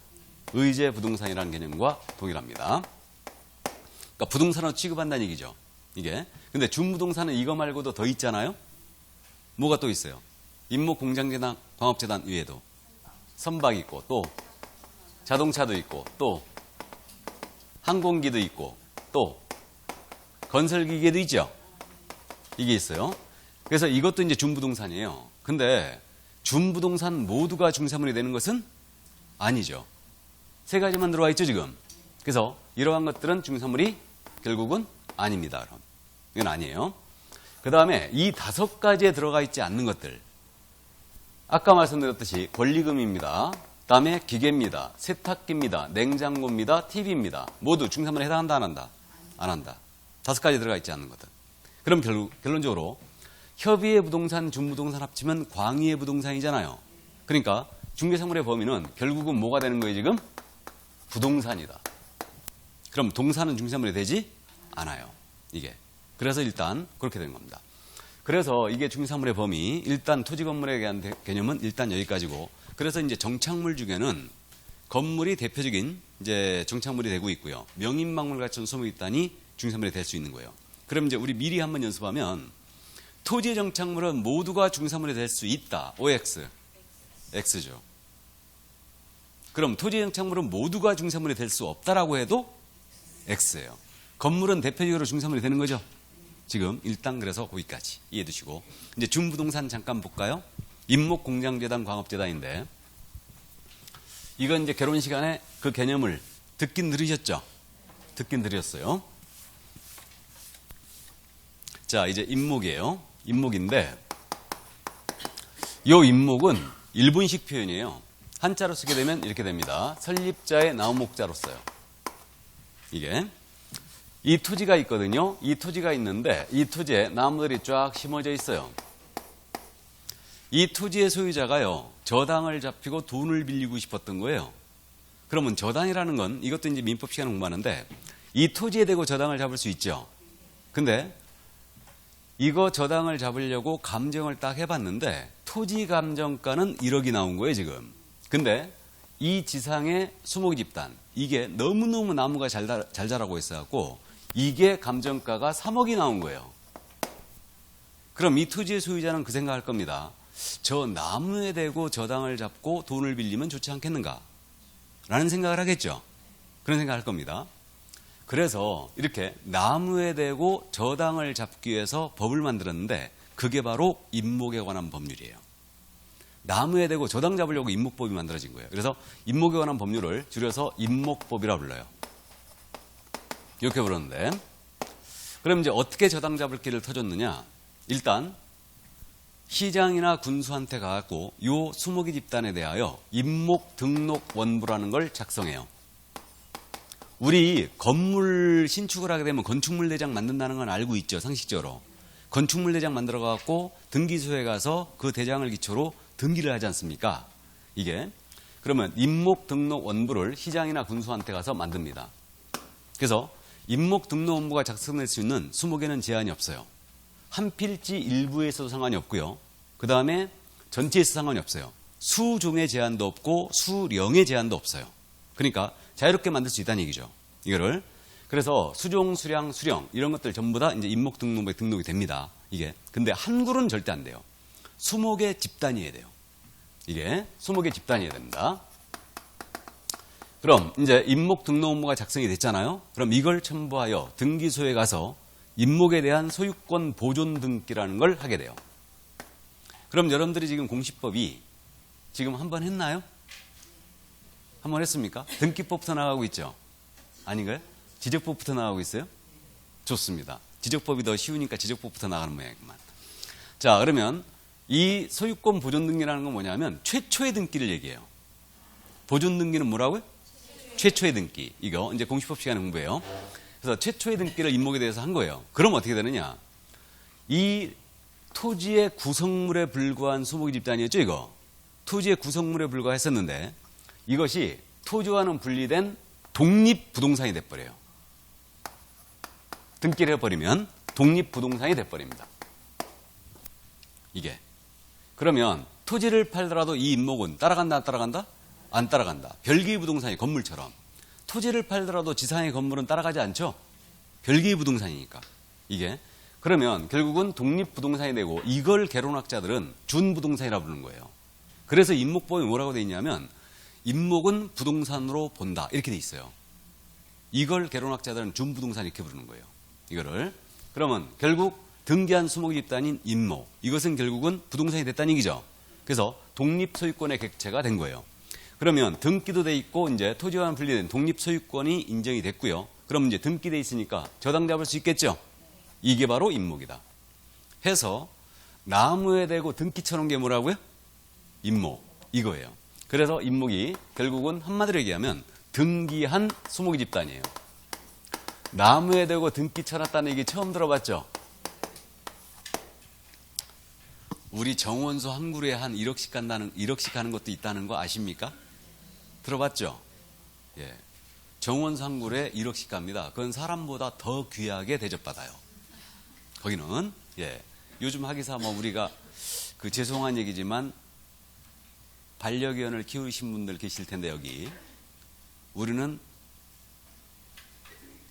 의제부동산이라는 개념과 동일합니다. 그러니까 부동산으로 취급한다는 얘기죠. 이게. 근데 준부동산은 이거 말고도 더 있잖아요? 뭐가 또 있어요? 임목공장재단, 광업재단 위에도 선박 있고 또 자동차도 있고 또 항공기도 있고 또 건설기계도 있죠. 이게 있어요. 그래서 이것도 이제 준부동산이에요. 근데 준부동산 모두가 중개사물이 되는 것은 아니죠. 세 가지만 들어와 있죠 지금. 그래서 이러한 것들은 중개사물이 결국은 아닙니다. 그럼 이건 아니에요. 그 다음에 이 5가지에 들어가 있지 않는 것들. 아까 말씀드렸듯이 권리금입니다. 다음에 기계입니다. 세탁기입니다. 냉장고입니다. TV입니다. 모두 중산물에 해당한다, 안 한다? 안 한다. 5가지 들어가 있지 않는 것들. 그럼 결론적으로 협의의 부동산, 준부동산 합치면 광의의 부동산이잖아요. 그러니까 중개사물의 범위는 결국은 뭐가 되는 거예요, 지금? 부동산이다. 그럼 동산은 중개사물이 되지 않아요. 이게. 그래서 일단 그렇게 된 겁니다. 그래서 이게 중개사물의 범위, 일단 토지 건물에 대한 개념은 일단 여기까지고, 그래서 이제 정착물 중에는 건물이 대표적인 이제 정착물이 되고 있고요. 명인망물 갖춘 소목입단이 중개사물이 될 수 있는 거예요. 그럼 이제 우리 미리 한번 연습하면 토지 정착물은 모두가 중개사물이 될 수 있다. OX. X죠. 그럼 토지 정착물은 모두가 중개사물이 될 수 없다라고 해도 X예요. 건물은 대표적으로 중개사물이 되는 거죠. 지금 일단 그래서 거기까지 이해해 두시고, 이제 준부동산 잠깐 볼까요? 임목공장재단, 광업재단인데, 이건 이제 결혼 시간에 그 개념을 듣긴 들으셨죠? 듣긴 들으셨어요. 자, 이제 임목이에요. 임목인데, 요 임목은 일본식 표현이에요. 한자로 쓰게 되면 이렇게 됩니다. 설립자의 나무목자로 써요. 이게. 이 토지가 있거든요. 이 토지가 있는데 이 토지에 나무들이 쫙 심어져 있어요. 이 토지의 소유자가요, 저당을 잡히고 돈을 빌리고 싶었던 거예요. 그러면 저당이라는 건, 이것도 이제 민법 시간에 공부하는데, 이 토지에 대고 저당을 잡을 수 있죠. 근데 이거 저당을 잡으려고 감정을 딱 해봤는데 토지 감정가는 1억이 나온 거예요, 지금. 근데 이 지상의 수목이 집단, 이게 너무너무 나무가 잘 자라고 있어갖고 이게 감정가가 3억이 나온 거예요. 그럼 이 토지의 소유자는 그 생각할 겁니다. 저 나무에 대고 저당을 잡고 돈을 빌리면 좋지 않겠는가? 라는 생각을 하겠죠. 그런 생각을 할 겁니다. 그래서 이렇게 나무에 대고 저당을 잡기 위해서 법을 만들었는데 그게 바로 임목에 관한 법률이에요. 나무에 대고 저당 잡으려고 임목법이 만들어진 거예요. 그래서 임목에 관한 법률을 줄여서 임목법이라 불러요. 이렇게 부르는데, 그럼 이제 어떻게 저당 잡을 길을 터줬느냐? 일단 시장이나 군수한테 가갖고 요 수목이 집단에 대하여 임목 등록 원부라는 걸 작성해요. 우리 건물 신축을 하게 되면 건축물 대장 만든다는 건 알고 있죠, 상식적으로. 건축물 대장 만들어 갖고 등기소에 가서 그 대장을 기초로 등기를 하지 않습니까? 이게. 그러면 임목 등록 원부를 시장이나 군수한테 가서 만듭니다. 그래서 임목 등록 원부가 작성될 수 있는 수목에는 제한이 없어요. 한 필지 일부에서도 상관이 없고요. 그 다음에 전체에서 상관이 없어요. 수종의 제한도 없고 수령의 제한도 없어요. 그러니까 자유롭게 만들 수 있다는 얘기죠. 이거를. 그래서 수종, 수량, 수령 이런 것들 전부 다 이제 임목 등록부에 등록이 됩니다. 이게. 근데 한 그루는 절대 안 돼요. 수목의 집단이어야 돼요. 이게 수목의 집단이어야 됩니다. 그럼 이제 임목 등록 업무가 작성이 됐잖아요. 그럼 이걸 첨부하여 등기소에 가서 임목에 대한 소유권 보존 등기라는 걸 하게 돼요. 그럼 여러분들이 지금 공시법이 지금 한 번 했나요? 한 번 했습니까? 등기법부터 나가고 있죠? 아닌가요? 지적법부터 나가고 있어요? 좋습니다. 지적법이 더 쉬우니까 지적법부터 나가는 모양이구만. 자, 그러면 이 소유권 보존 등기라는 건 뭐냐면 최초의 등기를 얘기해요. 보존 등기는 뭐라고요? 최초의 등기. 이거 이제 공시법 시간에 공부해요. 그래서 최초의 등기를 임목에 대해서 한 거예요. 그럼 어떻게 되느냐? 이 토지의 구성물에 불과한 수목의 집단이었죠, 이거. 토지의 구성물에 불과했었는데 이것이 토지와는 분리된 독립부동산이 돼버려요. 등기를 해버리면 독립부동산이 돼버립니다. 이게. 그러면 토지를 팔더라도 이 임목은 따라간다, 안 따라간다? 안 따라간다. 별개의 부동산이 건물처럼. 토지를 팔더라도 지상의 건물은 따라가지 않죠? 별개의 부동산이니까. 이게. 그러면 결국은 독립부동산이 되고 이걸 개론학자들은 준부동산이라고 부르는 거예요. 그래서 임목법이 뭐라고 돼 있냐면 임목은 부동산으로 본다. 이렇게 돼 있어요. 이걸 개론학자들은 준부동산 이렇게 부르는 거예요. 이거를. 그러면 결국 등기한 수목의 집단인 임목. 이것은 결국은 부동산이 됐다는 얘기죠. 그래서 독립소유권의 객체가 된 거예요. 그러면 등기도 돼 있고 이제 토지와는 분리된 독립소유권이 인정이 됐고요. 그럼 이제 등기돼 있으니까 저당 잡을 수 있겠죠. 이게 바로 임목이다. 해서 나무에 대고 등기 쳐놓은 게 뭐라고요? 임목. 이거예요. 그래서 임목이 결국은 한마디로 얘기하면 등기한 수목이 집단이에요. 나무에 대고 등기 쳐놨다는 얘기 처음 들어봤죠? 우리 정원수 한 그루에 한 1억씩 간다는, 1억씩 가는 것도 있다는 거 아십니까? 들어봤죠? 예. 정원수 한 그루에 1억씩 갑니다. 그건 사람보다 더 귀하게 대접받아요. 거기는, 예. 요즘 하기사 뭐 우리가 그 죄송한 얘기지만 반려견을 키우신 분들 계실 텐데 여기 우리는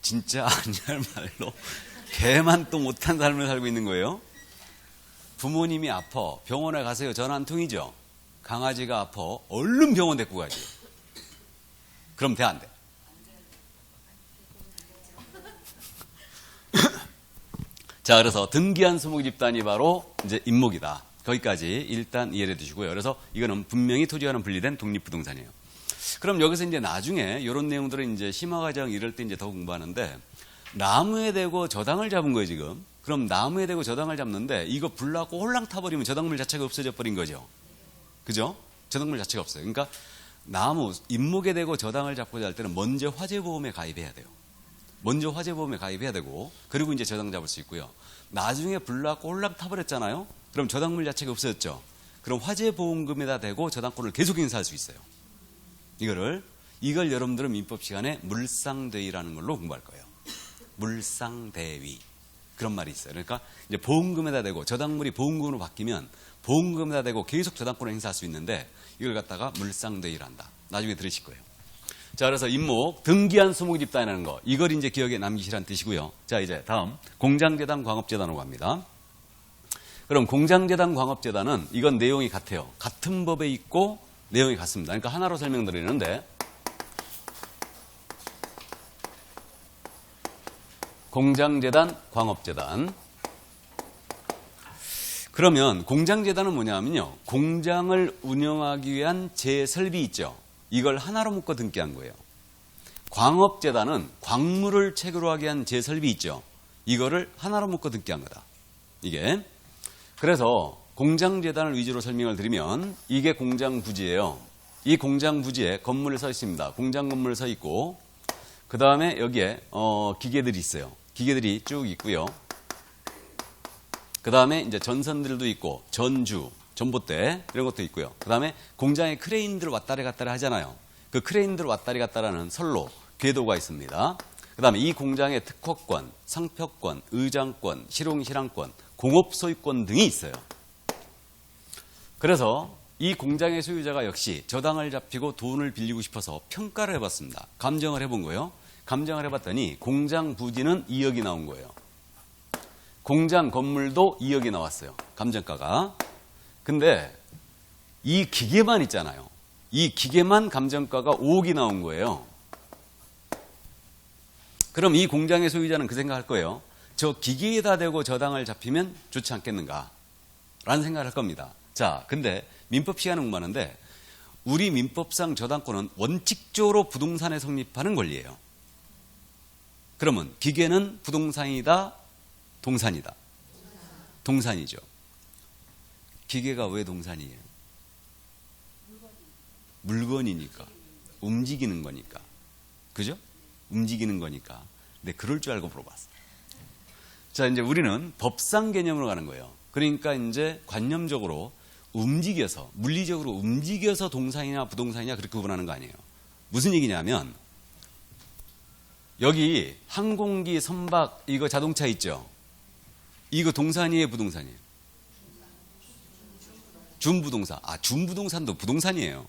진짜 아니할 말로 개만 또 못한 삶을 살고 있는 거예요. 부모님이 아파 병원에 가세요. 전화 한 통이죠. 강아지가 아파 얼른 병원 데리고 가지. 그럼 돼 안 돼? 자, 그래서 등기한 수목 집단이 바로 이제 임목이다. 거기까지 일단 이해해 두시고요. 그래서 이거는 분명히 토지와는 분리된 독립부동산이에요. 그럼 여기서 이제 나중에 이런 내용들은 이제 심화과정 이럴 때 이제 더 공부하는데 나무에 대고 저당을 잡은 거예요, 지금. 그럼 나무에 대고 저당을 잡는데 이거 불 나고 홀랑 타버리면 저당물 자체가 없어져 버린 거죠. 그죠? 저당물 자체가 없어요. 그러니까 나무, 임목에 대고 저당을 잡고자 할 때는 먼저 화재보험에 가입해야 돼요. 먼저 화재보험에 가입해야 되고 그리고 이제 저당 잡을 수 있고요. 나중에 불 나고 홀랑 타버렸잖아요. 그럼 저당물 자체가 없어졌죠. 그럼 화재보험금에다 대고 저당권을 계속 행사할 수 있어요. 이걸 여러분들은 민법 시간에 물상대위라는 걸로 공부할 거예요. 물상대위. 그런 말이 있어요. 그러니까 이제 보험금에다 대고 저당물이 보험금으로 바뀌면 보험금에다 대고 계속 저당권을 행사할 수 있는데 이걸 갖다가 물상대위를 한다. 나중에 들으실 거예요. 자, 그래서 임목, 등기한 수목 집단이라는 거. 이걸 이제 기억에 남기시라는 뜻이고요. 자, 이제 다음 공장재단, 광업재단으로 갑니다. 그럼 공장재단, 광업재단은 이건 내용이 같아요. 같은 법에 있고 내용이 같습니다. 그러니까 하나로 설명드리는데 공장재단, 광업재단. 그러면 공장재단은 뭐냐면요. 공장을 운영하기 위한 재설비 있죠. 이걸 하나로 묶어 등기한 거예요. 광업재단은 광물을 채굴 하기 위한 재설비 있죠. 이거를 하나로 묶어 등기한 거다. 이게. 그래서 공장재단을 위주로 설명을 드리면 이게 공장 부지예요. 이 공장 부지에 건물이 서 있습니다. 공장 건물 서 있고 그 다음에 여기에 기계들이 있어요. 기계들이 쭉 있고요. 그 다음에 이제 전선들도 있고 전주, 전봇대 이런 것도 있고요. 그 다음에 공장에 크레인들 왔다리 갔다리 하잖아요. 그 크레인들 왔다리 갔다라는 선로, 궤도가 있습니다. 그 다음에 이 공장에 특허권, 상표권, 의장권, 실용실황권, 공업소유권 등이 있어요. 그래서 이 공장의 소유자가 역시 저당을 잡히고 돈을 빌리고 싶어서 평가를 해봤습니다. 감정을 해본 거예요. 감정을 해봤더니 공장 부지는 2억이 나온 거예요. 공장 건물도 2억이 나왔어요. 감정가가. 근데 이 기계만 있잖아요. 이 기계만 감정가가 5억이 나온 거예요. 그럼 이 공장의 소유자는 그 생각할 거예요. 저 기계에다 대고 저당을 잡히면 좋지 않겠는가? 라는 생각을 할 겁니다. 자, 근데 민법 시간을 공부하는데 우리 민법상 저당권은 원칙적으로 부동산에 성립하는 권리예요. 그러면 기계는 부동산이다, 동산이다? 동산이죠. 기계가 왜 동산이에요? 물건이니까. 움직이는 거니까. 그죠? 움직이는 거니까. 근데 그럴 줄 알고 물어봤어. 자, 이제 우리는 법상 개념으로 가는 거예요. 그러니까 이제 관념적으로 움직여서, 물리적으로 움직여서 동산이냐 부동산이냐 그렇게 구분하는 거 아니에요. 무슨 얘기냐면 여기 항공기, 선박, 이거 자동차 있죠? 이거 동산이에요, 부동산이에요? 준부동산. 아, 준부동산도 부동산이에요.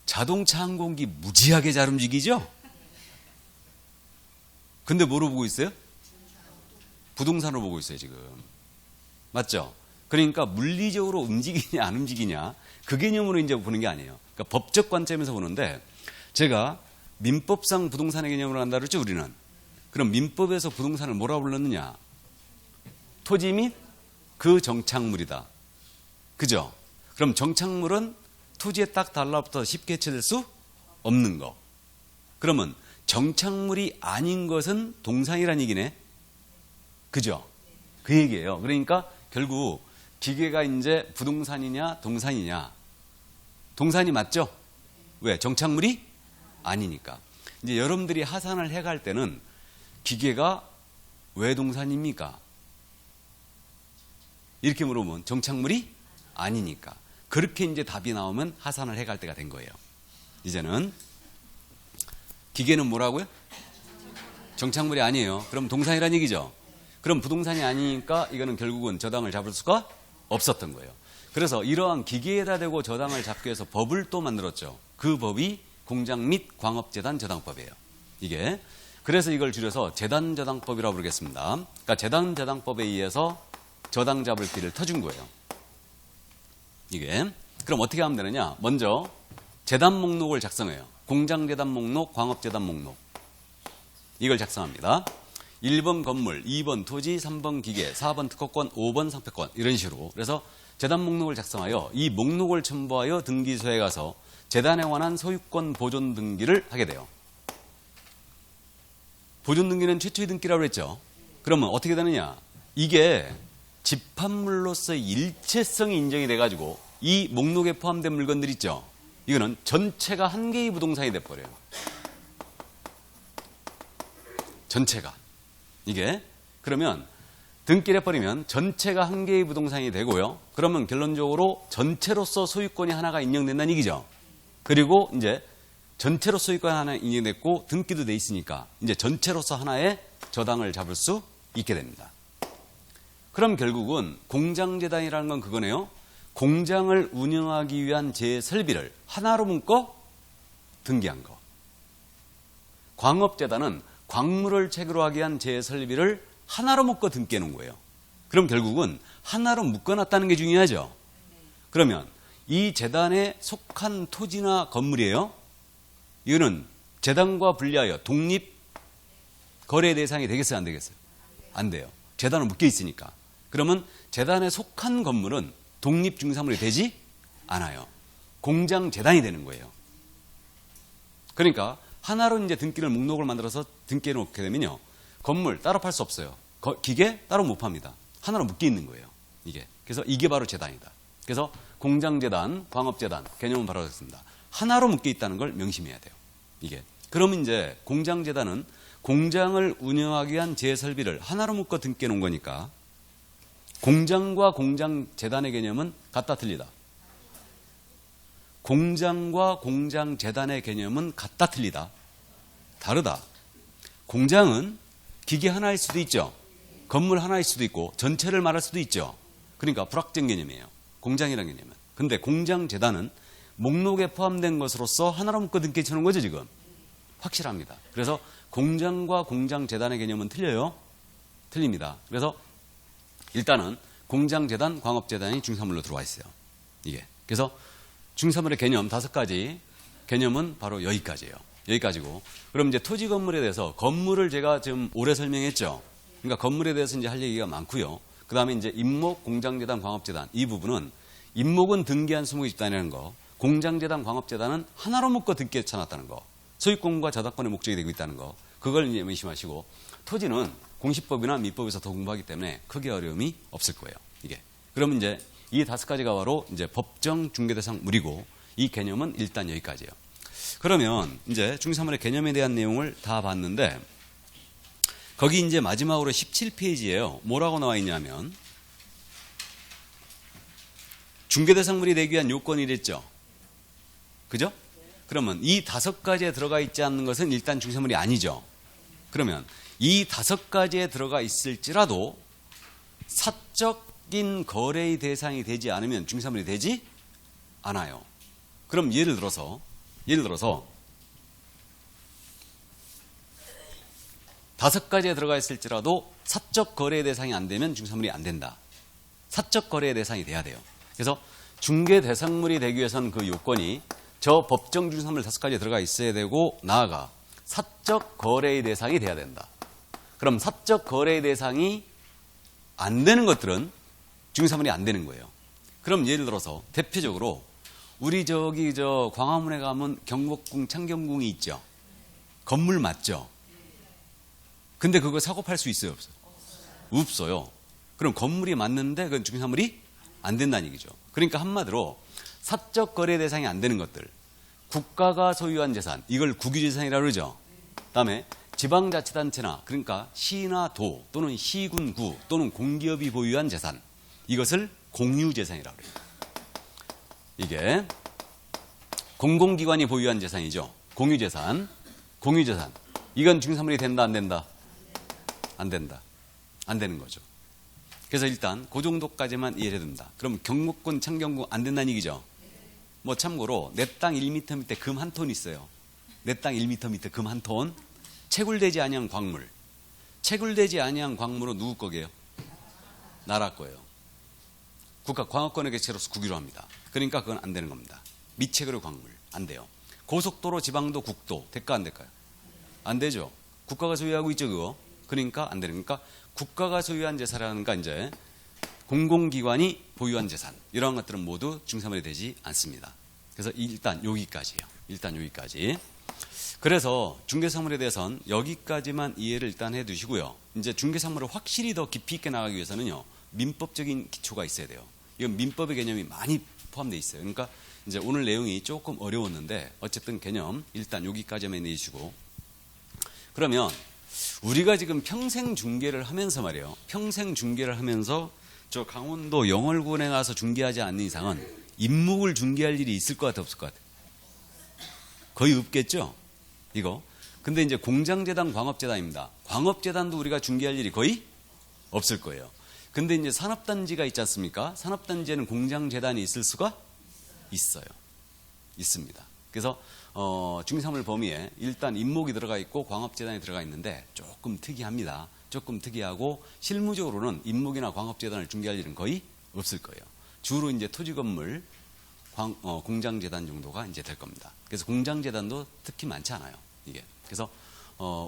자동차, 항공기 무지하게 잘 움직이죠? 근데 뭐로 보고 있어요? 부동산으로 보고 있어요, 지금. 맞죠? 그러니까 물리적으로 움직이냐 안 움직이냐 그 개념으로 이제 보는 게 아니에요. 그러니까 법적 관점에서 보는데 제가 민법상 부동산의 개념으로 한다 그랬죠, 우리는. 그럼 민법에서 부동산을 뭐라고 불렀느냐? 토지 및 그 정착물이다. 그죠? 그럼 정착물은 토지에 딱 달라붙어서 쉽게 해체될 수 없는 거. 그러면 정착물이 아닌 것은 동산이란 얘기네. 그죠? 그 얘기예요. 그러니까 결국 기계가 이제 부동산이냐 동산이냐 동산이 맞죠? 왜? 정착물이 아니니까. 이제 여러분들이 하산을 해갈 때는 기계가 왜 동산입니까? 이렇게 물어보면 정착물이 아니니까. 그렇게 이제 답이 나오면 하산을 해갈 때가 된 거예요. 이제는 기계는 뭐라고요? 정착물이 아니에요. 그럼 동산이란 얘기죠. 그럼 부동산이 아니니까 이거는 결국은 저당을 잡을 수가 없었던 거예요. 그래서 이러한 기계에다 대고 저당을 잡기 위해서 법을 또 만들었죠. 그 법이 공장 및 광업재단 저당법이에요. 이게. 그래서 이걸 줄여서 재단저당법이라고 부르겠습니다. 그러니까 재단저당법에 의해서 저당 잡을 길을 터준 거예요. 이게. 그럼 어떻게 하면 되느냐? 먼저 재단 목록을 작성해요. 공장재단 목록, 광업재단 목록. 이걸 작성합니다. 1번 건물, 2번 토지, 3번 기계, 4번 특허권, 5번 상표권 이런 식으로. 그래서 재단 목록을 작성하여 이 목록을 첨부하여 등기소에 가서 재단에 관한 소유권 보존 등기를 하게 돼요. 보존 등기는 최초의 등기라고 했죠. 그러면 어떻게 되느냐? 이게 집합물로서의 일체성이 인정이 돼가지고 이 목록에 포함된 물건들 있죠. 이거는 전체가 한 개의 부동산이 돼버려요. 전체가. 이게. 그러면 등기를 해버리면 전체가 한 개의 부동산이 되고요. 그러면 결론적으로 전체로서 소유권이 하나가 인정된다는 얘기죠. 그리고 이제 전체로 소유권 하나 인정됐고 등기도 돼 있으니까 이제 전체로서 하나의 저당을 잡을 수 있게 됩니다. 그럼 결국은 공장재단이라는 건 그거네요. 공장을 운영하기 위한 재설비를 하나로 묶어 등기한 거. 광업재단은 광물을 채굴 하기 위한 재설비를 하나로 묶어 등기해 놓은 거예요. 그럼 결국은 하나로 묶어놨다는 게 중요하죠. 그러면 이 재단에 속한 토지나 건물이에요. 이거는 재단과 분리하여 독립 거래 대상이 되겠어요? 안 되겠어요? 안 돼요. 재단은 묶여 있으니까. 그러면 재단에 속한 건물은 독립중개사물이 되지 않아요. 공장 재단이 되는 거예요. 그러니까 하나로 이제 등기를 목록을 만들어서 등기해 놓게 되면요. 건물 따로 팔 수 없어요. 기계 따로 못 팝니다. 하나로 묶여 있는 거예요. 이게. 그래서 이게 바로 재단이다. 그래서 공장재단, 광업재단 개념은 바로 그렇습니다. 하나로 묶여 있다는 걸 명심해야 돼요. 이게. 그러면 이제 공장재단은 공장을 운영하기 위한 재설비를 하나로 묶어 등기해 놓은 거니까 공장과 공장재단의 개념은 같다 틀리다. 공장과 공장재단의 개념은 같다 틀리다. 다르다. 공장은 기계 하나일 수도 있죠. 건물 하나일 수도 있고 전체를 말할 수도 있죠. 그러니까 불확정 개념이에요. 공장이라는 개념은. 근데 공장재단은 목록에 포함된 것으로서 하나로 묶어 등기해 주는 거죠, 지금. 확실합니다. 그래서 공장과 공장재단의 개념은 틀려요. 틀립니다. 그래서 일단은 공장재단, 광업재단이 중산물로 들어와 있어요. 이게. 그래서 중산물의 개념 5가지 개념은 바로 여기까지예요. 여기까지고. 그럼 이제 토지 건물에 대해서 건물을 제가 지금 오래 설명했죠. 그러니까 건물에 대해서 이제 할 얘기가 많고요. 그 다음에 이제 임목, 공장재단, 광업재단 이 부분은 임목은 등기한 수목의 집단이라는 거, 공장재단, 광업재단은 하나로 묶어 등기해 쳐놨다는 거, 소유권과 저당권의 목적이 되고 있다는 거, 그걸 이제 명심하시고 토지는 공시법이나 민법에서 더 공부하기 때문에 크게 어려움이 없을 거예요. 이게. 그러면 이제 이 5가지가 바로 이제 법정 중개대상 물이고 이 개념은 일단 여기까지예요. 그러면 이제 중개사물의 개념에 대한 내용을 다 봤는데 거기 이제 마지막으로 17페이지예요. 뭐라고 나와 있냐면 중개대상물이 되기 위한 요건이 이랬죠. 그죠? 그러면 이 5가지에 들어가 있지 않는 것은 일단 중개사물이 아니죠. 그러면 이 5가지에 들어가 있을지라도 사적인 거래의 대상이 되지 않으면 중개사물이 되지 않아요. 그럼 예를 들어서 5가지에 들어가 있을지라도 사적 거래의 대상이 안 되면 중개사물이 안 된다. 사적 거래의 대상이 돼야 돼요. 그래서 중개 대상물이 되기 위해서는 그 요건이 저 법정 중개사물 5가지에 들어가 있어야 되고 나아가 사적 거래의 대상이 돼야 된다. 그럼 사적 거래의 대상이 안 되는 것들은 중개사물이 안 되는 거예요. 그럼 예를 들어서 대표적으로 우리 저 광화문에 가면 경복궁, 창경궁이 있죠. 건물 맞죠? 근데 그거 사고 팔 수 있어요, 없어요? 없어요. 그럼 건물이 맞는데 그건 중개사물이 안 된다는 얘기죠. 그러니까 한마디로 사적 거래 대상이 안 되는 것들. 국가가 소유한 재산, 이걸 국유재산이라고 그러죠. 그다음에 지방자치단체나 그러니까 시나 도 또는 시군구 또는 공기업이 보유한 재산, 이것을 공유재산이라고 그래요. 이게 공공기관이 보유한 재산이죠. 공유재산. 공유재산. 이건 중개사물이 된다 안 된다? 안 된다. 안 되는 거죠. 그래서 일단 그 정도까지만 이해해야 된다. 그럼 경목군, 창경군 안 된다는 얘기죠. 뭐 참고로 내 땅 1m 밑에 금 한 톤 있어요. 내 땅 1m 밑에 금 한 톤. 채굴되지 아니한 광물. 채굴되지 아니한 광물은 누구 거게요? 나라 거예요. 국가 광업권의 개체로서 국유로 합니다. 그러니까 그건 안 되는 겁니다. 미채굴의 광물 안 돼요. 고속도로, 지방도, 국도 될까 안 될까요? 안 되죠. 국가가 소유하고 있죠 그거. 그러니까 안 되는. 그러니까 국가가 소유한 재산이라는 건 이제 공공기관이 보유한 재산, 이러한 것들은 모두 중개사물이 되지 않습니다. 그래서 일단 여기까지예요. 일단 여기까지. 그래서 중개사물에 대해서는 여기까지만 이해를 일단 해두시고요. 이제 중개사물을 확실히 더 깊이 있게 나가기 위해서는요, 민법적인 기초가 있어야 돼요. 이건 민법의 개념이 많이 포함되어 있어요. 그러니까 이제 오늘 내용이 조금 어려웠는데 어쨌든 개념 일단 여기까지만 내주시고, 그러면 우리가 지금 평생 중개를 하면서 말이에요. 평생 중개를 하면서 저 강원도 영월군에 가서 중개하지 않는 이상은 임목을 중개할 일이 있을 것 같아, 없을 것 같아? 거의 없겠죠? 이거. 근데 이제 공장재단, 광업재단입니다. 광업재단도 우리가 중개할 일이 거의 없을 거예요. 근데 이제 산업단지가 있지 않습니까? 산업단지에는 공장재단이 있을 수가 있어요. 있습니다. 그래서 중개사물 범위에 일단 임목이 들어가 있고 광업재단이 들어가 있는데 조금 특이합니다. 조금 특이하고 실무적으로는 임목이나 광업재단을 중개할 일은 거의 없을 거예요. 주로 이제 토지건물, 공장재단 정도가 이제 될 겁니다. 그래서 공장재단도 특히 많지 않아요. 이게. 그래서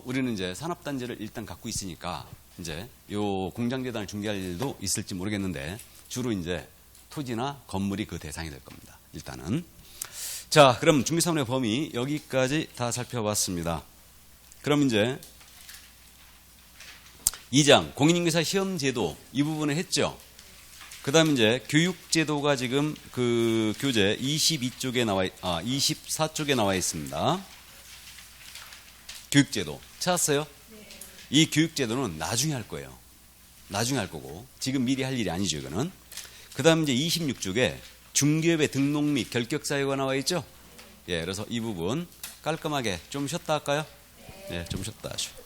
우리는 이제 산업단지를 일단 갖고 있으니까 이제 요 공장재단을 중개할 일도 있을지 모르겠는데 주로 이제 토지나 건물이 그 대상이 될 겁니다. 일단은. 자, 그럼 중개사물의 범위 여기까지 다 살펴봤습니다. 그럼 이제 2장 공인중개사 시험제도 이 부분을 했죠. 그 다음에 이제 교육제도가 지금 그 교재 24쪽에 나와 있습니다. 교육제도 찾았어요? 네. 이 교육제도는 나중에 할 거예요. 나중에 할 거고 지금 미리 할 일이 아니죠 이거는. 그 다음 이제 26쪽에 중개업의 등록 및 결격 사유가 나와 있죠. 예, 그래서 이 부분 깔끔하게 좀 쉬었다 할까요? 예, 좀 쉬었다 하죠.